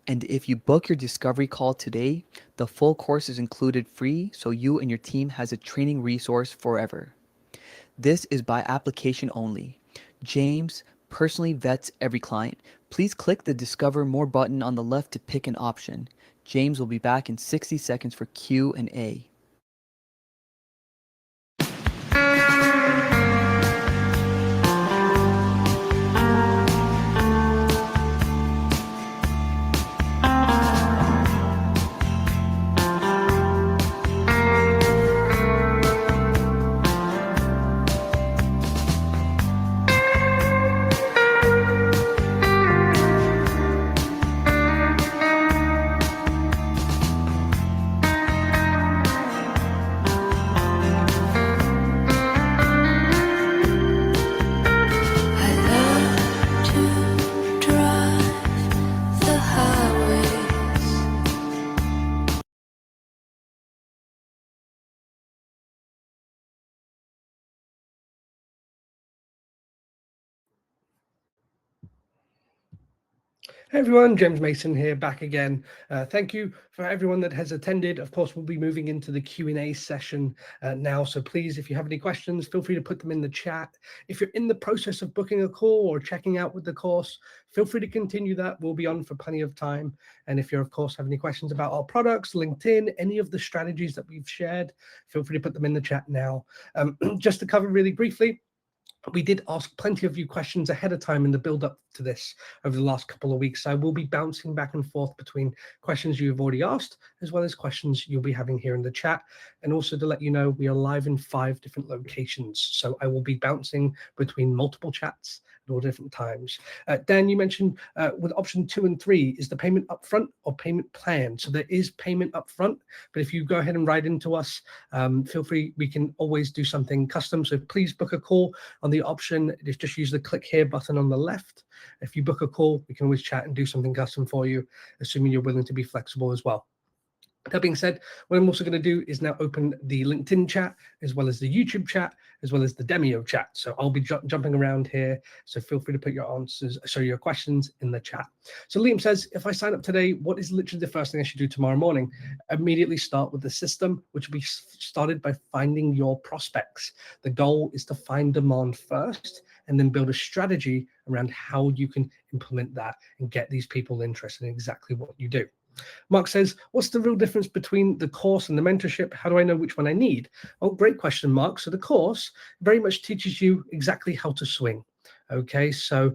And if you book your discovery call today, the full course is included free, so you and your team has a training resource forever. This is by application only. James personally vets every client. Please click the Discover More button on the left to pick an option. James will be back in 60 seconds for Q&A. I love to drive the highways. Hey everyone, James Mason here, back again. Thank you for everyone that has attended. Of course, we'll be moving into the Q&A session now, so please, if you have any questions, feel free to put them in the chat. If you're in the process of booking a call or checking out with the course, feel free to continue that. We'll be on for plenty of time. And if you, of course, have any questions about our products, LinkedIn, any of the strategies that we've shared, feel free to put them in the chat now. Just to cover really briefly, we did ask plenty of you questions ahead of time in the build up to this over the last couple of weeks. I will be bouncing back and forth between questions you've already asked, as well as questions you'll be having here in the chat. And also to let you know, we are live in 5 different locations. So I will be bouncing between multiple chats at all different times. Dan, you mentioned with option 2 and 3, is the payment upfront or payment plan? So there is payment upfront, but if you go ahead and write into us, feel free, we can always do something custom. So please book a call. On the option, just use the click here button on the left. If you book a call, we can always chat and do something custom for you, assuming you're willing to be flexible as well. That being said, what I'm also going to do is now open the LinkedIn chat, as well as the YouTube chat, as well as the Demio chat. So I'll be jumping around here. So feel free to put your answers, your questions in the chat. So Liam says, if I sign up today, what is literally the first thing I should do tomorrow morning? Immediately start with the system, which will be started by finding your prospects. The goal is to find demand first, and then build a strategy around how you can implement that and get these people interested in exactly what you do. Mark says, what's the real difference between the course and the mentorship? How do I know which one I need? Oh, great question, Mark. So the course very much teaches you exactly how to swing. Okay, so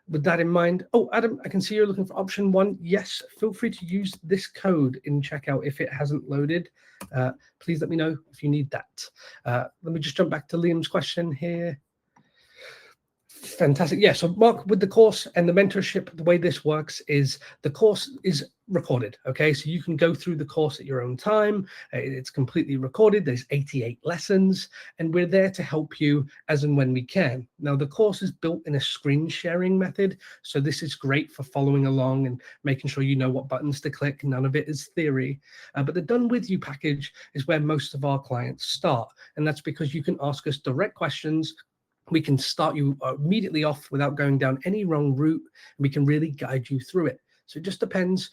with that in mind, oh, Adam, I can see you're looking for option 1. Yes, feel free to use this code in checkout if it hasn't loaded. Please let me know if you need that. Let me just jump back to Liam's question here. Fantastic. Yeah. So Mark, with the course and the mentorship, the way this works is the course is recorded. Okay. So you can go through the course at your own time. It's completely recorded. There's 88 lessons, and we're there to help you as and when we can. Now, the course is built in a screen sharing method. So this is great for following along and making sure you know what buttons to click. None of it is theory. But the Done With You package is where most of our clients start. And that's because you can ask us direct questions. We can start you immediately off without going down any wrong route, and we can really guide you through it. So it just depends,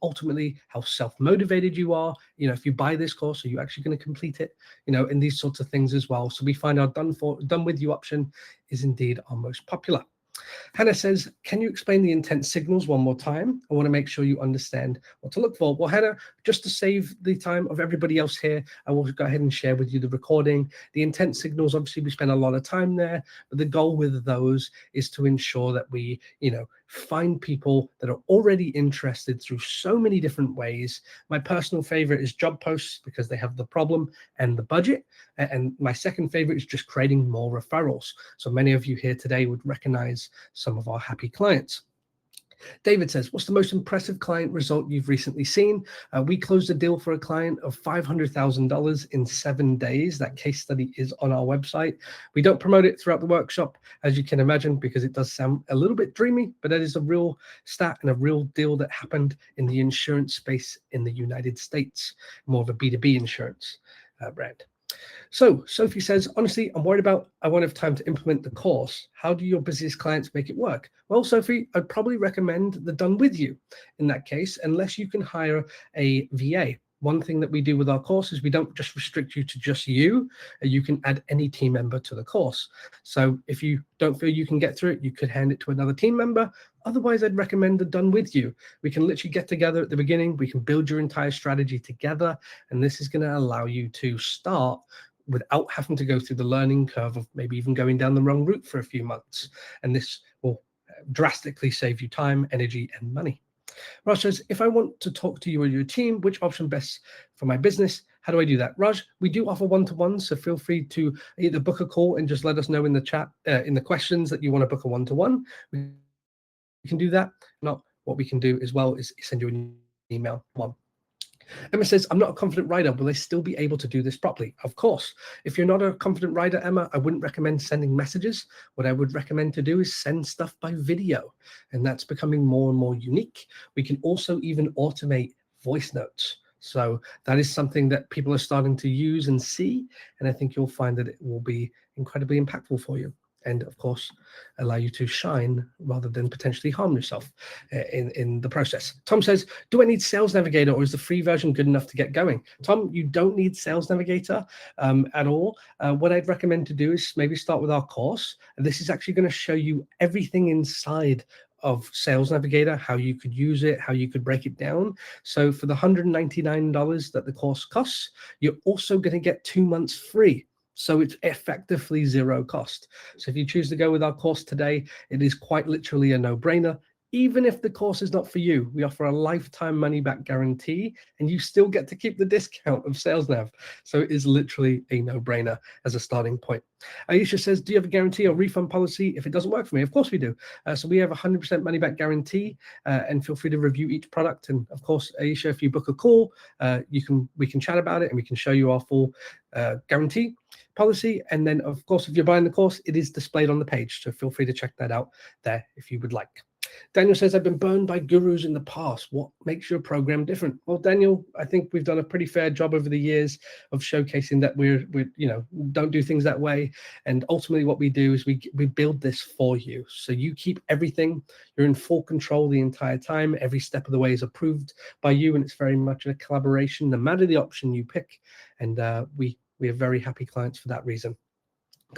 ultimately how self-motivated you are. If you buy this course, are you actually going to complete it? And these sorts of things as well. So we find our done with you option is indeed our most popular. Hannah says, can you explain the intent signals one more time? I want to make sure you understand what to look for. Well, Hannah, just to save the time of everybody else here, I will go ahead and share with you the recording. The intent signals, obviously, we spend a lot of time there, but the goal with those is to ensure that we, find people that are already interested through so many different ways. My personal favorite is job posts because they have the problem and the budget. And my second favorite is just creating more referrals. So many of you here today would recognize some of our happy clients. David says, what's the most impressive client result you've recently seen? We closed a deal for a client of $500,000 in 7 days. That case study is on our website. We don't promote it throughout the workshop, as you can imagine, because it does sound a little bit dreamy, but that is a real stat and a real deal that happened in the insurance space in the United States, more of a B2B insurance brand. So Sophie says, honestly, I'm worried about I won't have time to implement the course. How do your busiest clients make it work? Well, Sophie, I'd probably recommend the done with you in that case, unless you can hire a VA. One thing that we do with our course is we don't just restrict you to just you. You can add any team member to the course. So if you don't feel you can get through it, you could hand it to another team member. Otherwise, I'd recommend the done with you. We can literally get together at the beginning. We can build your entire strategy together. And this is going to allow you to start without having to go through the learning curve of maybe even going down the wrong route for a few months. And this will drastically save you time, energy, and money. Raj says, if I want to talk to you or your team, which option best for my business? How do I do that? Raj, we do offer one-to-one, so feel free to either book a call and just let us know in the chat, in the questions that you want to book a one-to-one. We can do that. Not what we can do as well is send you an email. Emma says, I'm not a confident writer. Will I still be able to do this properly? Of course. If you're not a confident writer, Emma, I wouldn't recommend sending messages. What I would recommend to do is send stuff by video. And that's becoming more and more unique. We can also even automate voice notes. So that is something that people are starting to use and see. And I think you'll find that it will be incredibly impactful for you. And of course, allow you to shine rather than potentially harm yourself in the process. Tom says, do I need Sales Navigator or is the free version good enough to get going? Tom, you don't need Sales Navigator at all. What I'd recommend to do is maybe start with our course. And this is actually going to show you everything inside of Sales Navigator, how you could use it, how you could break it down. So for the $199 that the course costs, you're also going to get 2 months free. So it's effectively zero cost. So if you choose to go with our course today, it is quite literally a no-brainer. Even if the course is not for you, we offer a lifetime money-back guarantee, and you still get to keep the discount of SalesNav. So it is literally a no-brainer as a starting point. Aisha says, do you have a guarantee or refund policy if it doesn't work for me? Of course we do. So we have a 100% money-back guarantee, and feel free to review each product. And of course, Aisha, if you book a call, we can chat about it and we can show you our full guarantee policy. And then, of course, if you're buying the course, it is displayed on the page. So feel free to check that out there if you would like. Daniel says, I've been burned by gurus in the past. What makes your program different? Well, Daniel, I think we've done a pretty fair job over the years of showcasing that we're don't do things that way. And ultimately what we do is we build this for you. So you keep everything. You're in full control the entire time. Every step of the way is approved by you. And it's very much a collaboration, no matter the option you pick. And we are very happy clients for that reason.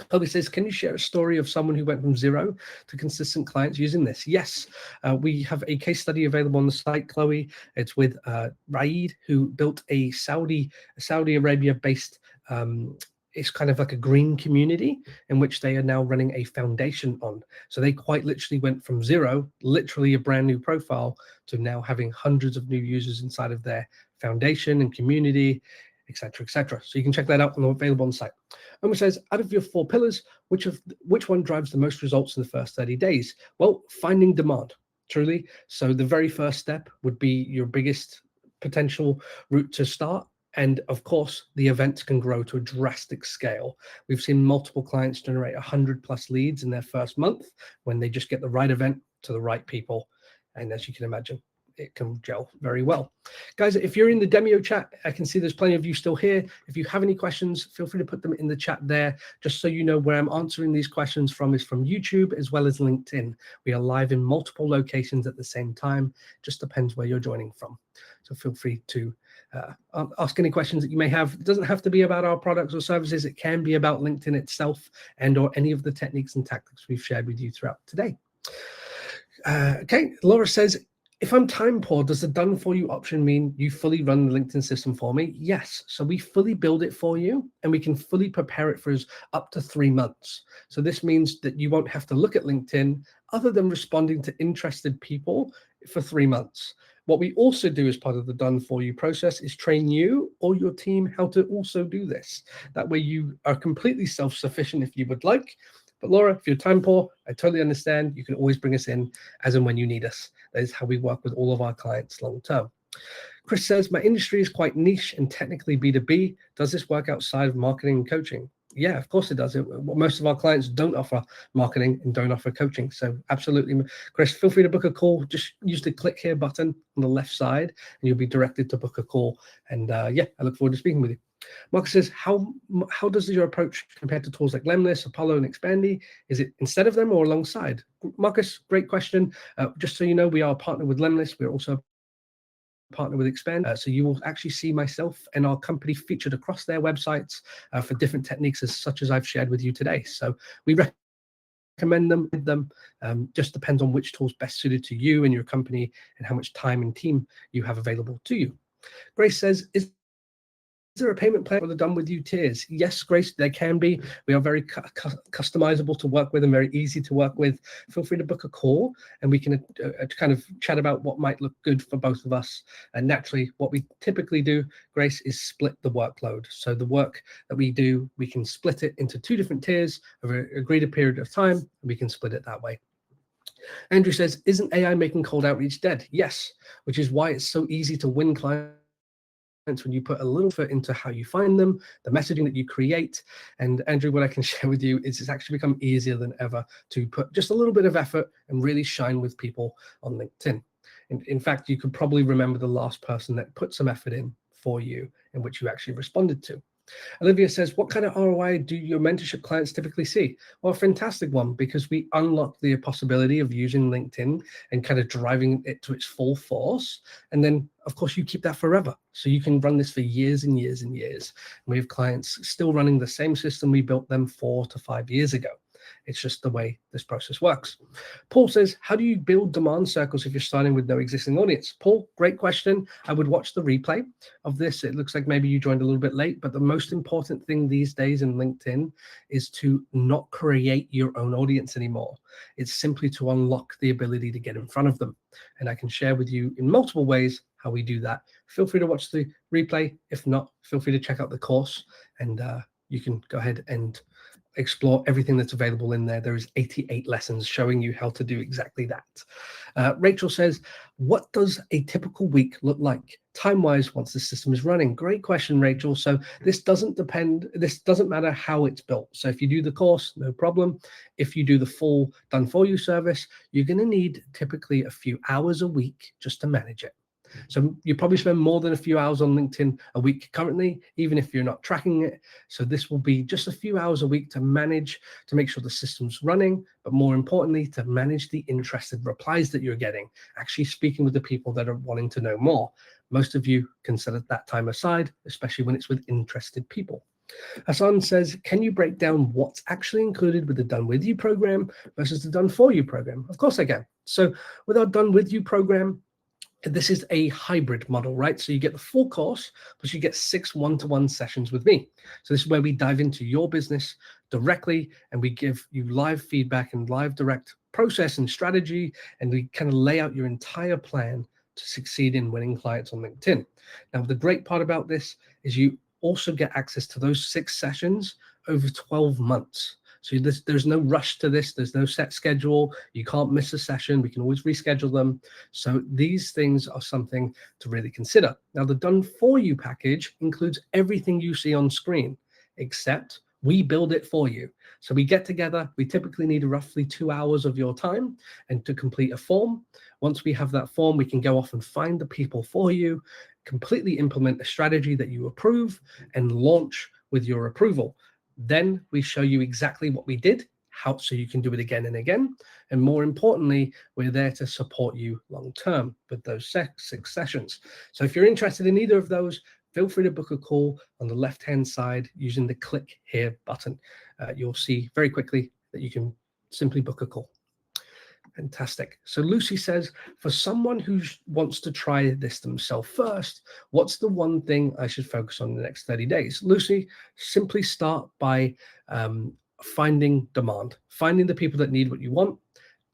Chloe says, can you share a story of someone who went from zero to consistent clients using this? Yes, we have a case study available on the site, Chloe. It's with Raid, who built a Saudi Arabia-based, it's kind of like a green community in which they are now running a foundation on. So they quite literally went from zero, literally a brand new profile, to now having hundreds of new users inside of their foundation and community, etc., etc. So you can check that out and available on the site. Omar says, out of your 4 pillars, which one drives the most results in the first 30 days? Well, finding demand, truly. So the very first step would be your biggest potential route to start. And of course, the events can grow to a drastic scale. We've seen multiple clients generate 100+ leads in their first month when they just get the right event to the right people. And as you can imagine, it can gel very well. Guys, if you're in the Demio chat, I can see there's plenty of you still here. If you have any questions, feel free to put them in the chat there, just so you know where I'm answering these questions from is from YouTube as well as LinkedIn. We are live in multiple locations at the same time. Just depends where you're joining from. So feel free to ask any questions that you may have. It doesn't have to be about our products or services. It can be about LinkedIn itself and or any of the techniques and tactics we've shared with you throughout today. Okay, Laura says, if I'm time poor, does the done for you option mean you fully run the LinkedIn system for me? Yes. So we fully build it for you and we can fully prepare it for us up to 3 months. So this means that you won't have to look at LinkedIn other than responding to interested people for 3 months. What we also do as part of the done for you process is train you or your team how to also do this. That way you are completely self-sufficient if you would like. But Laura, if you're time poor, I totally understand. You can always bring us in as and when you need us. That is how we work with all of our clients long term. Chris says, my industry is quite niche and technically B2B. Does this work outside of marketing and coaching? Yeah, of course it does. Most of our clients don't offer marketing and don't offer coaching. So absolutely, Chris, feel free to book a call. Just use the click here button on the left side and you'll be directed to book a call. And yeah, I look forward to speaking with you. Marcus says, how does your approach compare to tools like Lemlist, Apollo, and Expandy? Is it instead of them or alongside? Marcus, great question. Just so you know, we are partnered with Lemlist. We're also partner with Expand. So you will actually see myself and our company featured across their websites for different techniques such as I've shared with you today. So we recommend them. Just depends on which tool's best suited to you and your company and how much time and team you have available to you. Grace says, is there a payment plan for the done with you tiers? Yes, Grace, there can be. We are very customizable to work with and very easy to work with. Feel free to book a call and we can kind of chat about what might look good for both of us. And naturally, what we typically do, Grace, is split the workload. So the work that we do, we can split it into 2 different tiers over an agreed period of time, and we can split it that way. Andrew says, isn't AI making cold outreach dead? Yes, which is why it's so easy to win clients when you put a little bit into how you find them, the messaging that you create. And Andrew, what I can share with you is it's actually become easier than ever to put just a little bit of effort and really shine with people on LinkedIn. In fact, you could probably remember the last person that put some effort in for you and which you actually responded to. Olivia says, what kind of ROI do your mentorship clients typically see? Well, a fantastic one, because we unlock the possibility of using LinkedIn and kind of driving it to its full force. And then, of course, you keep that forever. So you can run this for years and years and years. And we have clients still running the same system we built them 4 to 5 years ago. It's just the way this process works. Paul says, how do you build demand circles if you're starting with no existing audience? Paul, great question. I would watch the replay of this. It looks like maybe you joined a little bit late, but the most important thing these days in LinkedIn is to not create your own audience anymore. It's simply to unlock the ability to get in front of them. And I can share with you in multiple ways how we do that. Feel free to watch the replay. If not, feel free to check out the course and you can go ahead and explore everything that's available in there. There is 88 lessons showing you how to do exactly that. Rachel says, what does a typical week look like time-wise once the system is running? Great question, Rachel. So this doesn't matter how it's built. So if you do the course, no problem. If you do the full done for you service, you're going to need typically a few hours a week just to manage it. So you probably spend more than a few hours on LinkedIn a week currently, even if you're not tracking it. So this will be just a few hours a week to manage, to make sure the system's running, but more importantly, to manage the interested replies that you're getting, actually speaking with the people that are wanting to know more. Most of you can set that time aside, especially when it's with interested people. Hassan says, can you break down what's actually included with the Done With You program versus the Done For You program? Of course I can. So with our Done With You program, this is a hybrid model, right? So you get the full course, plus you get 6 one-to-one sessions with me. So this is where we dive into your business directly, and we give you live feedback and live direct process and strategy, and we kind of lay out your entire plan to succeed in winning clients on LinkedIn. Now, the great part about this is you also get access to those 6 sessions over 12 months. So there's no rush to this. There's no set schedule. You can't miss a session. We can always reschedule them. So these things are something to really consider. Now, the Done For You package includes everything you see on screen, except we build it for you. So we get together. We typically need roughly 2 hours of your time and to complete a form. Once we have that form, we can go off and find the people for you, completely implement a strategy that you approve, and launch with your approval. Then we show you exactly what we did, how so you can do it again and again. And more importantly, we're there to support you long term with those 6 sessions. So if you're interested in either of those, feel free to book a call on the left-hand side using the click here button. You'll see very quickly that you can simply book a call. Fantastic. So Lucy says, for someone who wants to try this themselves first, what's the one thing I should focus on in the next 30 days? Lucy, simply start by finding demand, finding the people that need what you want.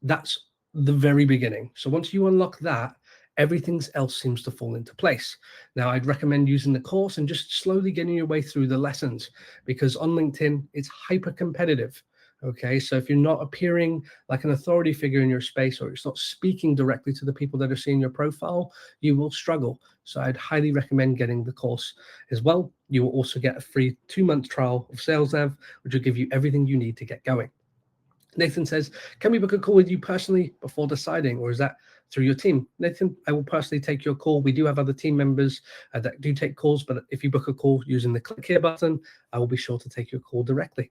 That's the very beginning. So once you unlock that, everything else seems to fall into place. Now, I'd recommend using the course and just slowly getting your way through the lessons, because on LinkedIn, it's hyper competitive. Okay, so if you're not appearing like an authority figure in your space, or it's not speaking directly to the people that are seeing your profile, you will struggle. So I'd highly recommend getting the course as well. You will also get a free 2-month trial of Sales Dev, which will give you everything you need to get going. Nathan says, can we book a call with you personally before deciding, or is that through your team? Nathan, I will personally take your call. We do have other team members that do take calls, but if you book a call using the click here button, I will be sure to take your call directly.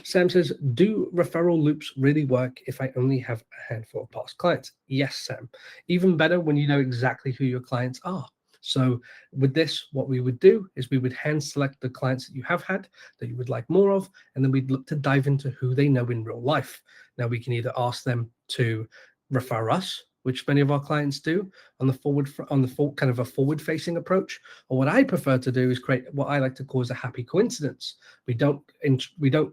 Sam says, do referral loops really work if I only have a handful of past clients? Yes, Sam. Even better when you know exactly who your clients are. So with this, what we would do is we would hand select the clients that you have had that you would like more of, and then we'd look to dive into who they know in real life. Now we can either ask them to refer us, which many of our clients do on the kind of a forward-facing approach, or what I prefer to do is create what I like to call as a happy coincidence. We don't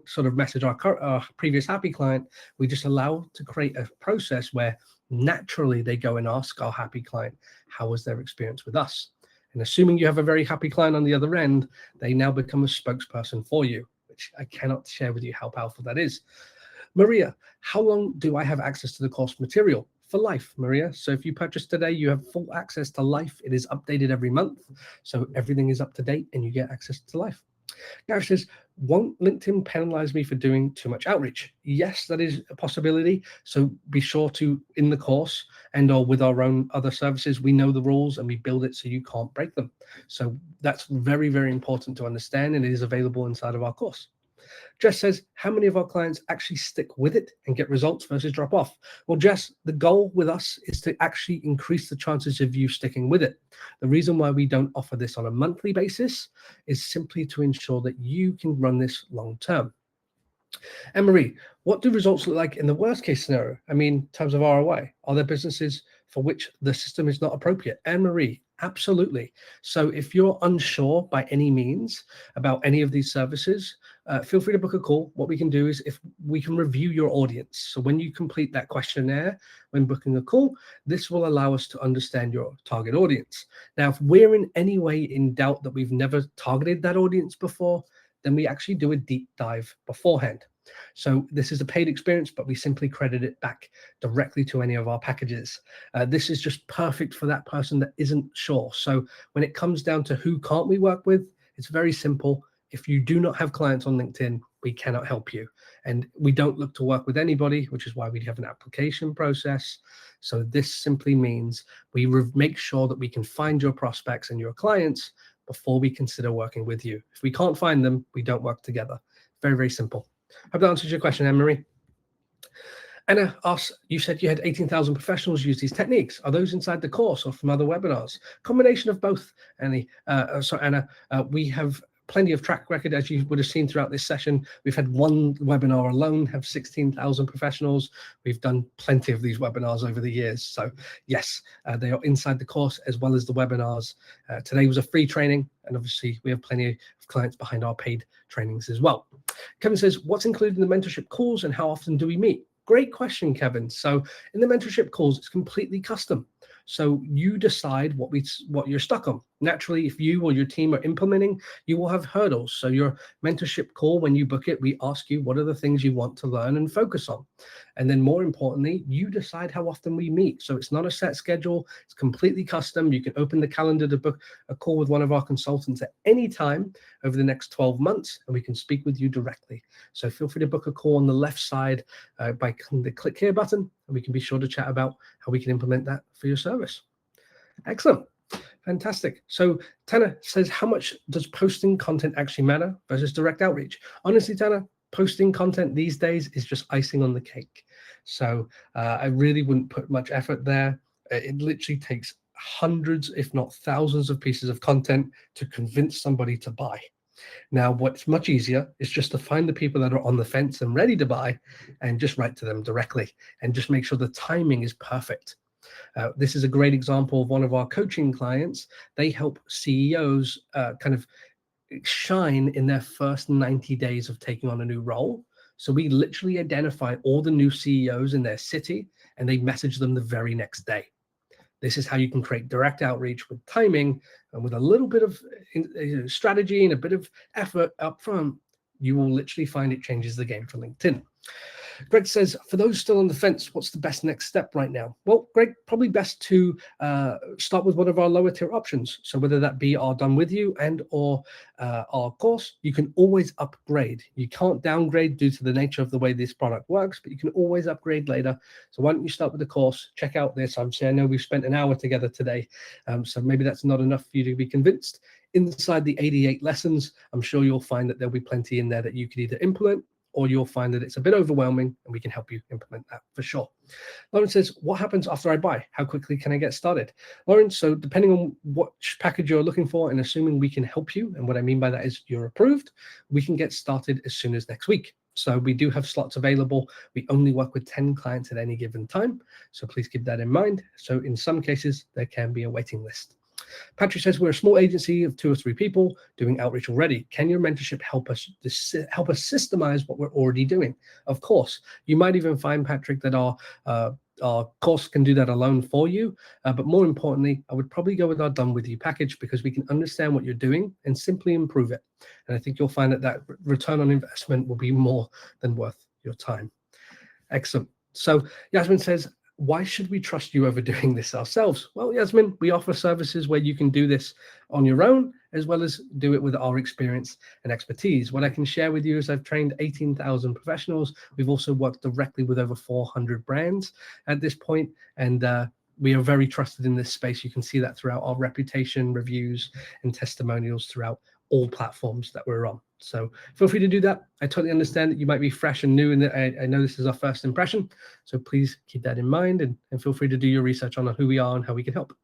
sort of message our previous happy client. We just allow to create a process where naturally they go and ask our happy client, how was their experience with us? And assuming you have a very happy client on the other end, they now become a spokesperson for you, which I cannot share with you how powerful that is. Maria, how long do I have access to the course material? For life, Maria. So if you purchase today, you have full access to life. It is updated every month. So everything is up to date and you get access to life. Gareth says, won't LinkedIn penalize me for doing too much outreach? Yes, that is a possibility. So be sure to, in the course and or with our own other services, we know the rules and we build it so you can't break them. So that's very, very important to understand, and it is available inside of our course. Jess says, how many of our clients actually stick with it and get results versus drop off? Well, Jess, the goal with us is to actually increase the chances of you sticking with it. The reason why we don't offer this on a monthly basis is simply to ensure that you can run this long term. Anne-Marie, what do results look like in the worst case scenario? I mean, in terms of ROI, are there businesses for which the system is not appropriate? Anne-Marie, absolutely. So if you're unsure by any means about any of these services, feel free to book a call. What we can do is if we can review your audience. So when you complete that questionnaire, when booking a call, this will allow us to understand your target audience. Now, if we're in any way in doubt that we've never targeted that audience before, then we actually do a deep dive beforehand. So this is a paid experience, but we simply credit it back directly to any of our packages. This is just perfect for that person that isn't sure. So when it comes down to who can't we work with, it's very simple. If you do not have clients on LinkedIn, we cannot help you. And we don't look to work with anybody, which is why we have an application process. So this simply means we make sure that we can find your prospects and your clients before we consider working with you. If we can't find them, we don't work together. Very, very simple. Hope that answers your question, Anne-Marie. Anna asks, you said you had 18,000 professionals use these techniques. Are those inside the course or from other webinars? Combination of both, Anna. We have plenty of track record, as you would have seen throughout this session. We've had one webinar alone have 16,000 professionals. We've done plenty of these webinars over the years. So yes, they are inside the course as well as the webinars. Today was a free training, and obviously we have plenty of clients behind our paid trainings as well. Kevin says, what's included in the mentorship calls and how often do we meet? Great question, Kevin. So in the mentorship calls, it's completely custom. So you decide what you're stuck on. Naturally, if you or your team are implementing, you will have hurdles. So your mentorship call, when you book it, we ask you what are the things you want to learn and focus on. And then more importantly, you decide how often we meet. So it's not a set schedule. It's completely custom. You can open the calendar to book a call with one of our consultants at any time over the next 12 months, and we can speak with you directly. So feel free to book a call on the left side by clicking the click here button, and we can be sure to chat about how we can implement that for your service. Excellent. Fantastic. So Tana says, how much does posting content actually matter versus direct outreach? Honestly, Tana, posting content these days is just icing on the cake. So I really wouldn't put much effort there. It literally takes hundreds, if not thousands of pieces of content to convince somebody to buy. Now, what's much easier is just to find the people that are on the fence and ready to buy and just write to them directly and just make sure the timing is perfect. This is a great example of one of our coaching clients. They help CEOs kind of shine in their first 90 days of taking on a new role. So we literally identify all the new CEOs in their city and they message them the very next day. This is how you can create direct outreach with timing and with a little bit of strategy and a bit of effort up front. You will literally find it changes the game for LinkedIn. Greg says, for those still on the fence, what's the best next step right now? Well, Greg, probably best to start with one of our lower tier options. So whether that be our Done With You and or our course, you can always upgrade. You can't downgrade due to the nature of the way this product works, but you can always upgrade later. So why don't you start with the course, check out this. I know we've spent an hour together today, so maybe that's not enough for you to be convinced. Inside the 88 lessons, I'm sure you'll find that there'll be plenty in there that you could either implement, or you'll find that it's a bit overwhelming and we can help you implement that for sure. Lauren says, what happens after I buy? How quickly can I get started? Lauren, so depending on what package you're looking for and assuming we can help you, and what I mean by that is you're approved, we can get started as soon as next week. So we do have slots available. We only work with 10 clients at any given time. So please keep that in mind. So in some cases, there can be a waiting list. Patrick says, we're a small agency of 2 or 3 people doing outreach already. Can your mentorship help us systemize what we're already doing? Of course. You might even find, Patrick, that our course can do that alone for you. But more importantly, I would probably go with our Done With You package, because we can understand what you're doing and simply improve it. And I think you'll find that return on investment will be more than worth your time. Excellent. So Yasmin says, why should we trust you over doing this ourselves? Well, Yasmin, we offer services where you can do this on your own, as well as do it with our experience and expertise. What I can share with you is I've trained 18,000 professionals. We've also worked directly with over 400 brands at this point, and we are very trusted in this space. You can see that throughout our reputation, reviews, and testimonials throughout all platforms that we're on. So feel free to do that. I totally understand that you might be fresh and new, and I know this is our first impression. So please keep that in mind, and feel free to do your research on who we are and how we can help.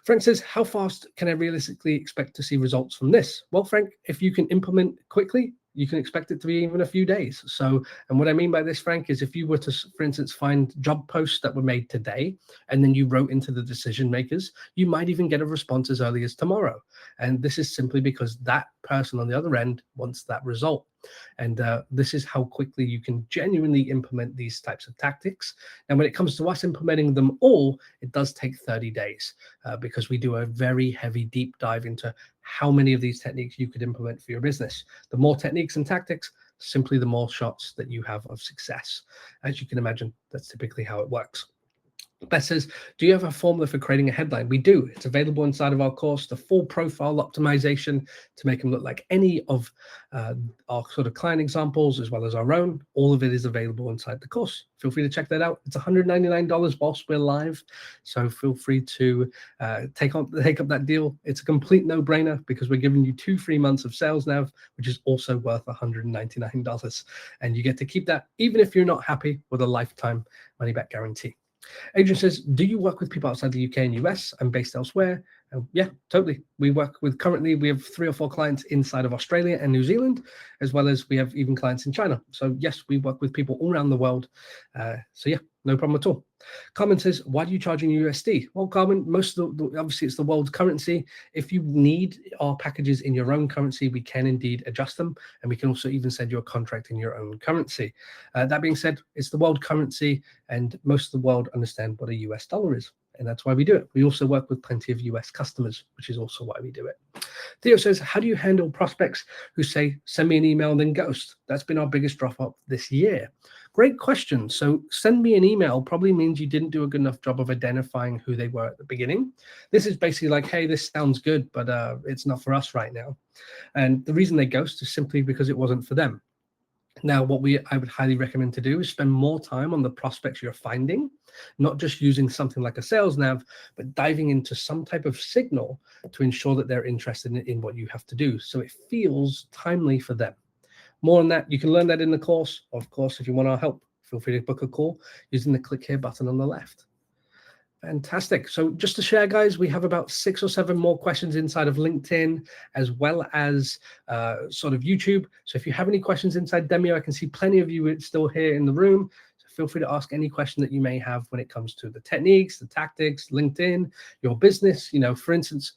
Frank says, how fast can I realistically expect to see results from this? Well, Frank, if you can implement quickly, you can expect it to be even a few days. So, and what I mean by this, Frank, is if you were to, for instance, find job posts that were made today, and then you wrote into the decision makers, you might even get a response as early as tomorrow. And this is simply because that person on the other end wants that result. And this is how quickly you can genuinely implement these types of tactics. And when it comes to us implementing them all, it does take 30 days because we do a very heavy deep dive into how many of these techniques you could implement for your business. The more techniques and tactics, simply the more shots that you have of success. As you can imagine, that's typically how it works. Beth says, do you have a formula for creating a headline? We do. It's available inside of our course, the full profile optimization to make them look like any of our sort of client examples, as well as our own. All of it is available inside the course. Feel free to check that out. It's $199 whilst we're live. So feel free to take up that deal. It's a complete no-brainer because we're giving you 2 free months of Sales Nav, which is also worth $199. And you get to keep that even if you're not happy with a lifetime money-back guarantee. Adrian says, do you work with people outside the UK and US? I'm based elsewhere. Yeah, totally. Currently we have 3 or 4 clients inside of Australia and New Zealand, as well as we have even clients in China. So yes, we work with people all around the world. So yeah, no problem at all. Carmen says, why do you charge in USD? Well, Carmen, obviously it's the world's currency. If you need our packages in your own currency, we can indeed adjust them. And we can also even send you a contract in your own currency. That being said, it's the world currency, and most of the world understand what a US dollar is. And that's why we do it. We also work with plenty of US customers, which is also why we do it. Theo says, how do you handle prospects who say, send me an email and then ghost? That's been our biggest drop off this year. Great question. So send me an email probably means you didn't do a good enough job of identifying who they were at the beginning. This is basically like, hey, this sounds good, but it's not for us right now. And the reason they ghost is simply because it wasn't for them. Now, what I would highly recommend to do is spend more time on the prospects you're finding, not just using something like a sales nav, but diving into some type of signal to ensure that they're interested in what you have to do. So it feels timely for them. More on that, you can learn that in the course. Of course, if you want our help, feel free to book a call using the click here button on the left. Fantastic. So just to share, guys, we have about 6 or 7 more questions inside of LinkedIn, as well as sort of YouTube. So if you have any questions inside Demio, I can see plenty of you still here in the room. So feel free to ask any question that you may have when it comes to the techniques, the tactics, LinkedIn, your business. For instance,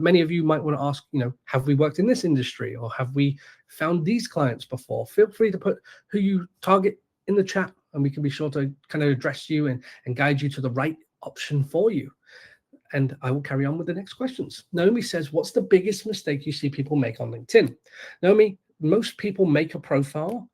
many of you might want to ask, have we worked in this industry, or have we found these clients before? Feel free to put who you target in the chat, and we can be sure to kind of address you and guide you to the right option for you. And I will carry on with the next questions. Naomi says, what's the biggest mistake you see people make on LinkedIn? Naomi, most people make a profile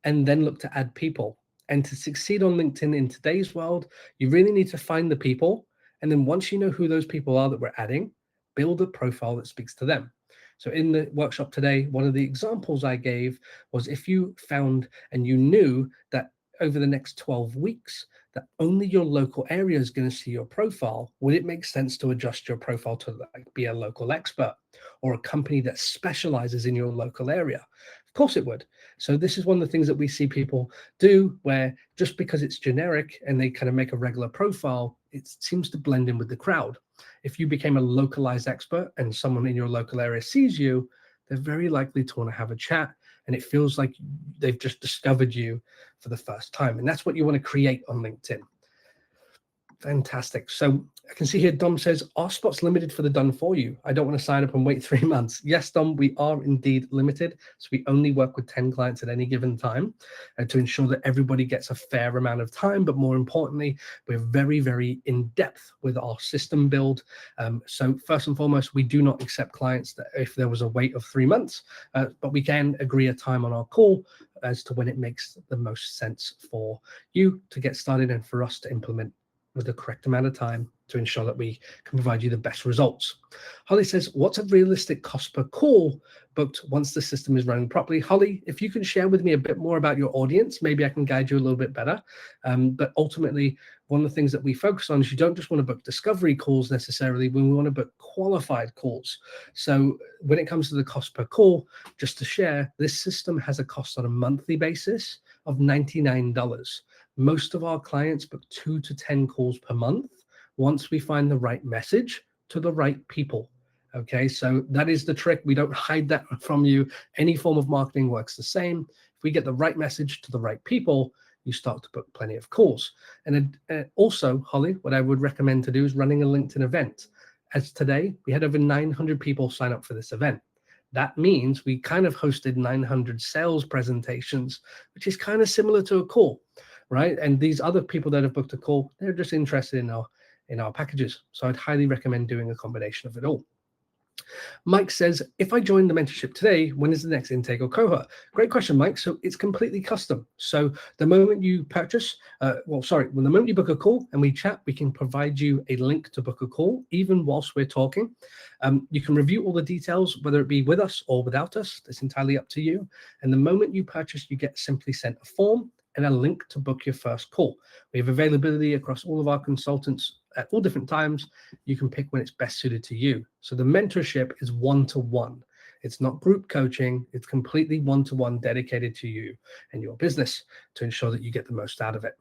and then look to add people. And to succeed on LinkedIn in today's world, you really need to find the people. And then once you know who those people are that we're adding, build a profile that speaks to them. So in the workshop today, one of the examples I gave was if you found and you knew that over the next 12 weeks, that only your local area is going to see your profile, would it make sense to adjust your profile to be a local expert or a company that specializes in your local area? Of course it would. So this is one of the things that we see people do, where just because it's generic and they kind of make a regular profile, it seems to blend in with the crowd. If you became a localized expert and someone in your local area sees you, they're very likely to want to have a chat, and it feels like they've just discovered you for the first time. And that's what you want to create on LinkedIn. Fantastic. So I can see here Dom says, are spots limited for the done for you? I don't want to sign up and wait 3 months. Yes, Dom, we are indeed limited. So we only work with 10 clients at any given time to ensure that everybody gets a fair amount of time. But more importantly, we're very, very in depth with our system build. So first and foremost, we do not accept clients that if there was a wait of 3 months, but we can agree a time on our call as to when it makes the most sense for you to get started and for us to implement with the correct amount of time to ensure that we can provide you the best results. Holly says, what's a realistic cost per call booked once the system is running properly? Holly, if you can share with me a bit more about your audience, maybe I can guide you a little bit better. But ultimately, one of the things that we focus on is you don't just want to book discovery calls necessarily, we want to book qualified calls. So when it comes to the cost per call, just to share, this system has a cost on a monthly basis of $99. Most of our clients book 2 to 10 calls per month once we find the right message to the right people. Okay, so that is the trick. We don't hide that from you. Any form of marketing works the same. If we get the right message to the right people, you start to book plenty of calls. And also, Holly, what I would recommend to do is running a LinkedIn event. As today, we had over 900 people sign up for this event. That means we kind of hosted 900 sales presentations, which is kind of similar to a call, right? And these other people that have booked a call, they're just interested in our packages. So I'd highly recommend doing a combination of it all. Mike says, if I join the mentorship today, when is the next intake or cohort? Great question, Mike. So it's completely custom. So the moment you purchase, the moment you book a call and we chat, we can provide you a link to book a call, even whilst we're talking. You can review all the details, whether it be with us or without us. It's entirely up to you. And the moment you purchase, you get simply sent a form and a link to book your first call. We have availability across all of our consultants at all different times. You can pick when it's best suited to you. So the mentorship is one-to-one. It's not group coaching. It's completely one-to-one dedicated to you and your business to ensure that you get the most out of it.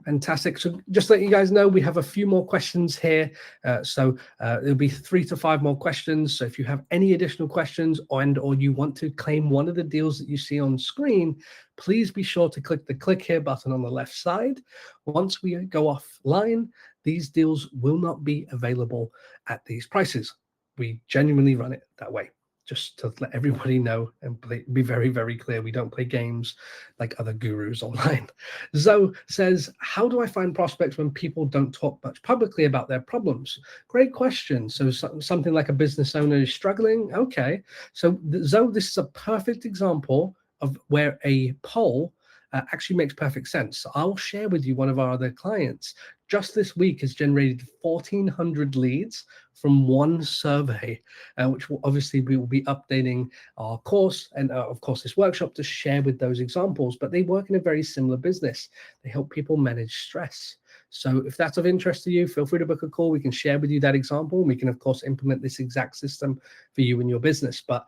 Fantastic. So just to let you guys know, we have a few more questions here. There'll be 3 to 5 more questions. So if you have any additional questions or you want to claim one of the deals that you see on screen, please be sure to click the click here button on the left side. Once we go offline, these deals will not be available at these prices. We genuinely run it that way, just to let everybody know and be very, very clear. We don't play games like other gurus online. Zoe says, how do I find prospects when people don't talk much publicly about their problems? Great question. So something like a business owner is struggling. Okay. So Zoe, this is a perfect example of where a poll actually makes perfect sense. So I'll share with you one of our other clients. Just this week has generated 1,400 leads from one survey, which will obviously we will be updating our course and of course this workshop to share with those examples, but they work in a very similar business. They help people manage stress. So if that's of interest to you, feel free to book a call. We can share with you that example. We can of course implement this exact system for you and your business, but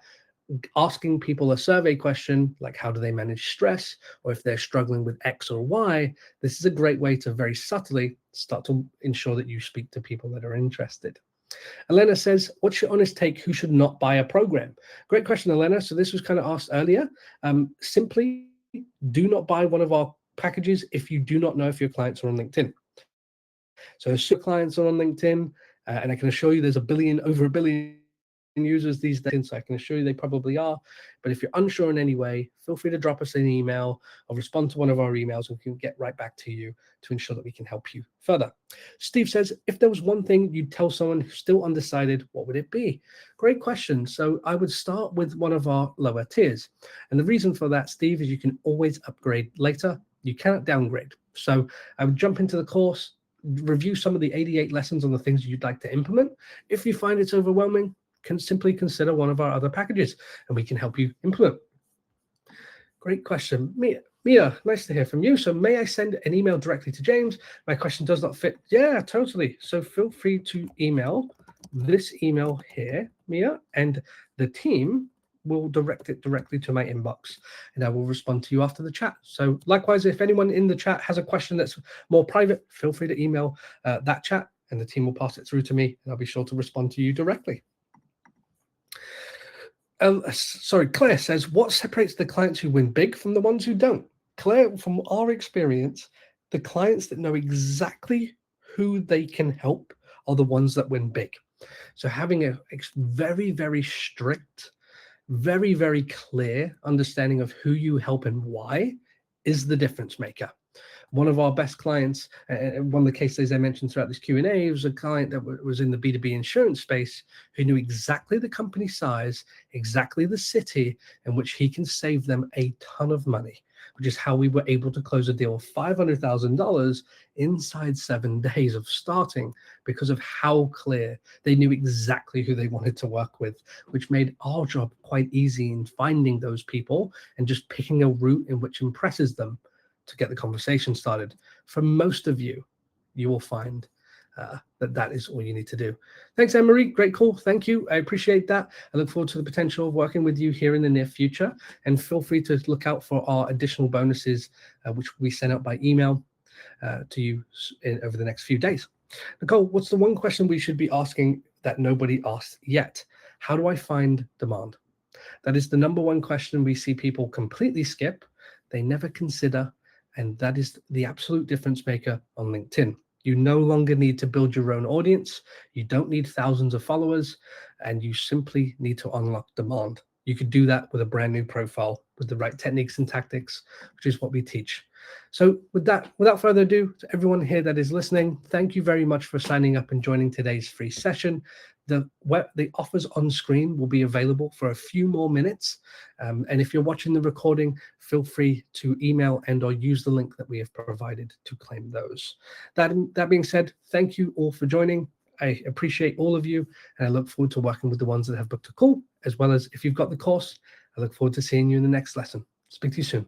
asking people a survey question like how do they manage stress, or if they're struggling with X or Y, this is a great way to very subtly start to ensure that you speak to people that are interested. Elena says, what's your honest take? Who should not buy a program? Great question, Elena. So this was kind of asked earlier. Simply do not buy one of our packages if you do not know if your clients are on LinkedIn. So if your clients are on LinkedIn, and I can assure you there's over a billion users these days, so I can assure you they probably are. But if you're unsure in any way, feel free to drop us an email or respond to one of our emails, and we can get right back to you to ensure that we can help you further. Steve says, if there was one thing you'd tell someone who's still undecided, what would it be? Great question. So I would start with one of our lower tiers. And the reason for that, Steve, is you can always upgrade later. You cannot downgrade. So I would jump into the course, review some of the 88 lessons on the things you'd like to implement. If you find it's overwhelming, can simply consider one of our other packages and we can help you implement. Great question. Mia, nice to hear from you. So may I send an email directly to James? My question does not fit. Yeah, totally. So feel free to email this email here, Mia, and the team will direct it directly to my inbox and I will respond to you after the chat. So likewise, if anyone in the chat has a question that's more private, feel free to email that chat and the team will pass it through to me and I'll be sure to respond to you directly. Claire says, what separates the clients who win big from the ones who don't? Claire, from our experience, the clients that know exactly who they can help are the ones that win big. So having a very, very strict, very, very clear understanding of who you help and why is the difference maker. One of our best clients, one of the case studies I mentioned throughout this Q&A, was a client that was in the B2B insurance space who knew exactly the company size, exactly the city in which he can save them a ton of money, which is how we were able to close a deal of $500,000 inside 7 days of starting because of how clear they knew exactly who they wanted to work with, which made our job quite easy in finding those people and just picking a route in which impresses them to get the conversation started. For most of you, you will find that is all you need to do. Thanks, Anne-Marie. Great call. Thank you. I appreciate that. I look forward to the potential of working with you here in the near future. And feel free to look out for our additional bonuses, which we send out by email to you over the next few days. Nicole, what's the one question we should be asking that nobody asked yet? How do I find demand? That is the number one question we see people completely skip. They never consider. And that is the absolute difference maker on LinkedIn. You no longer need to build your own audience. You don't need thousands of followers, and you simply need to unlock demand. You could do that with a brand new profile with the right techniques and tactics, which is what we teach. So with that, without further ado, to everyone here that is listening, thank you very much for signing up and joining today's free session. The offers on screen will be available for a few more minutes. And if you're watching the recording, feel free to email and or use the link that we have provided to claim those. That being said, thank you all for joining. I appreciate all of you, and I look forward to working with the ones that have booked a call, as well as if you've got the course, I look forward to seeing you in the next lesson. Speak to you soon.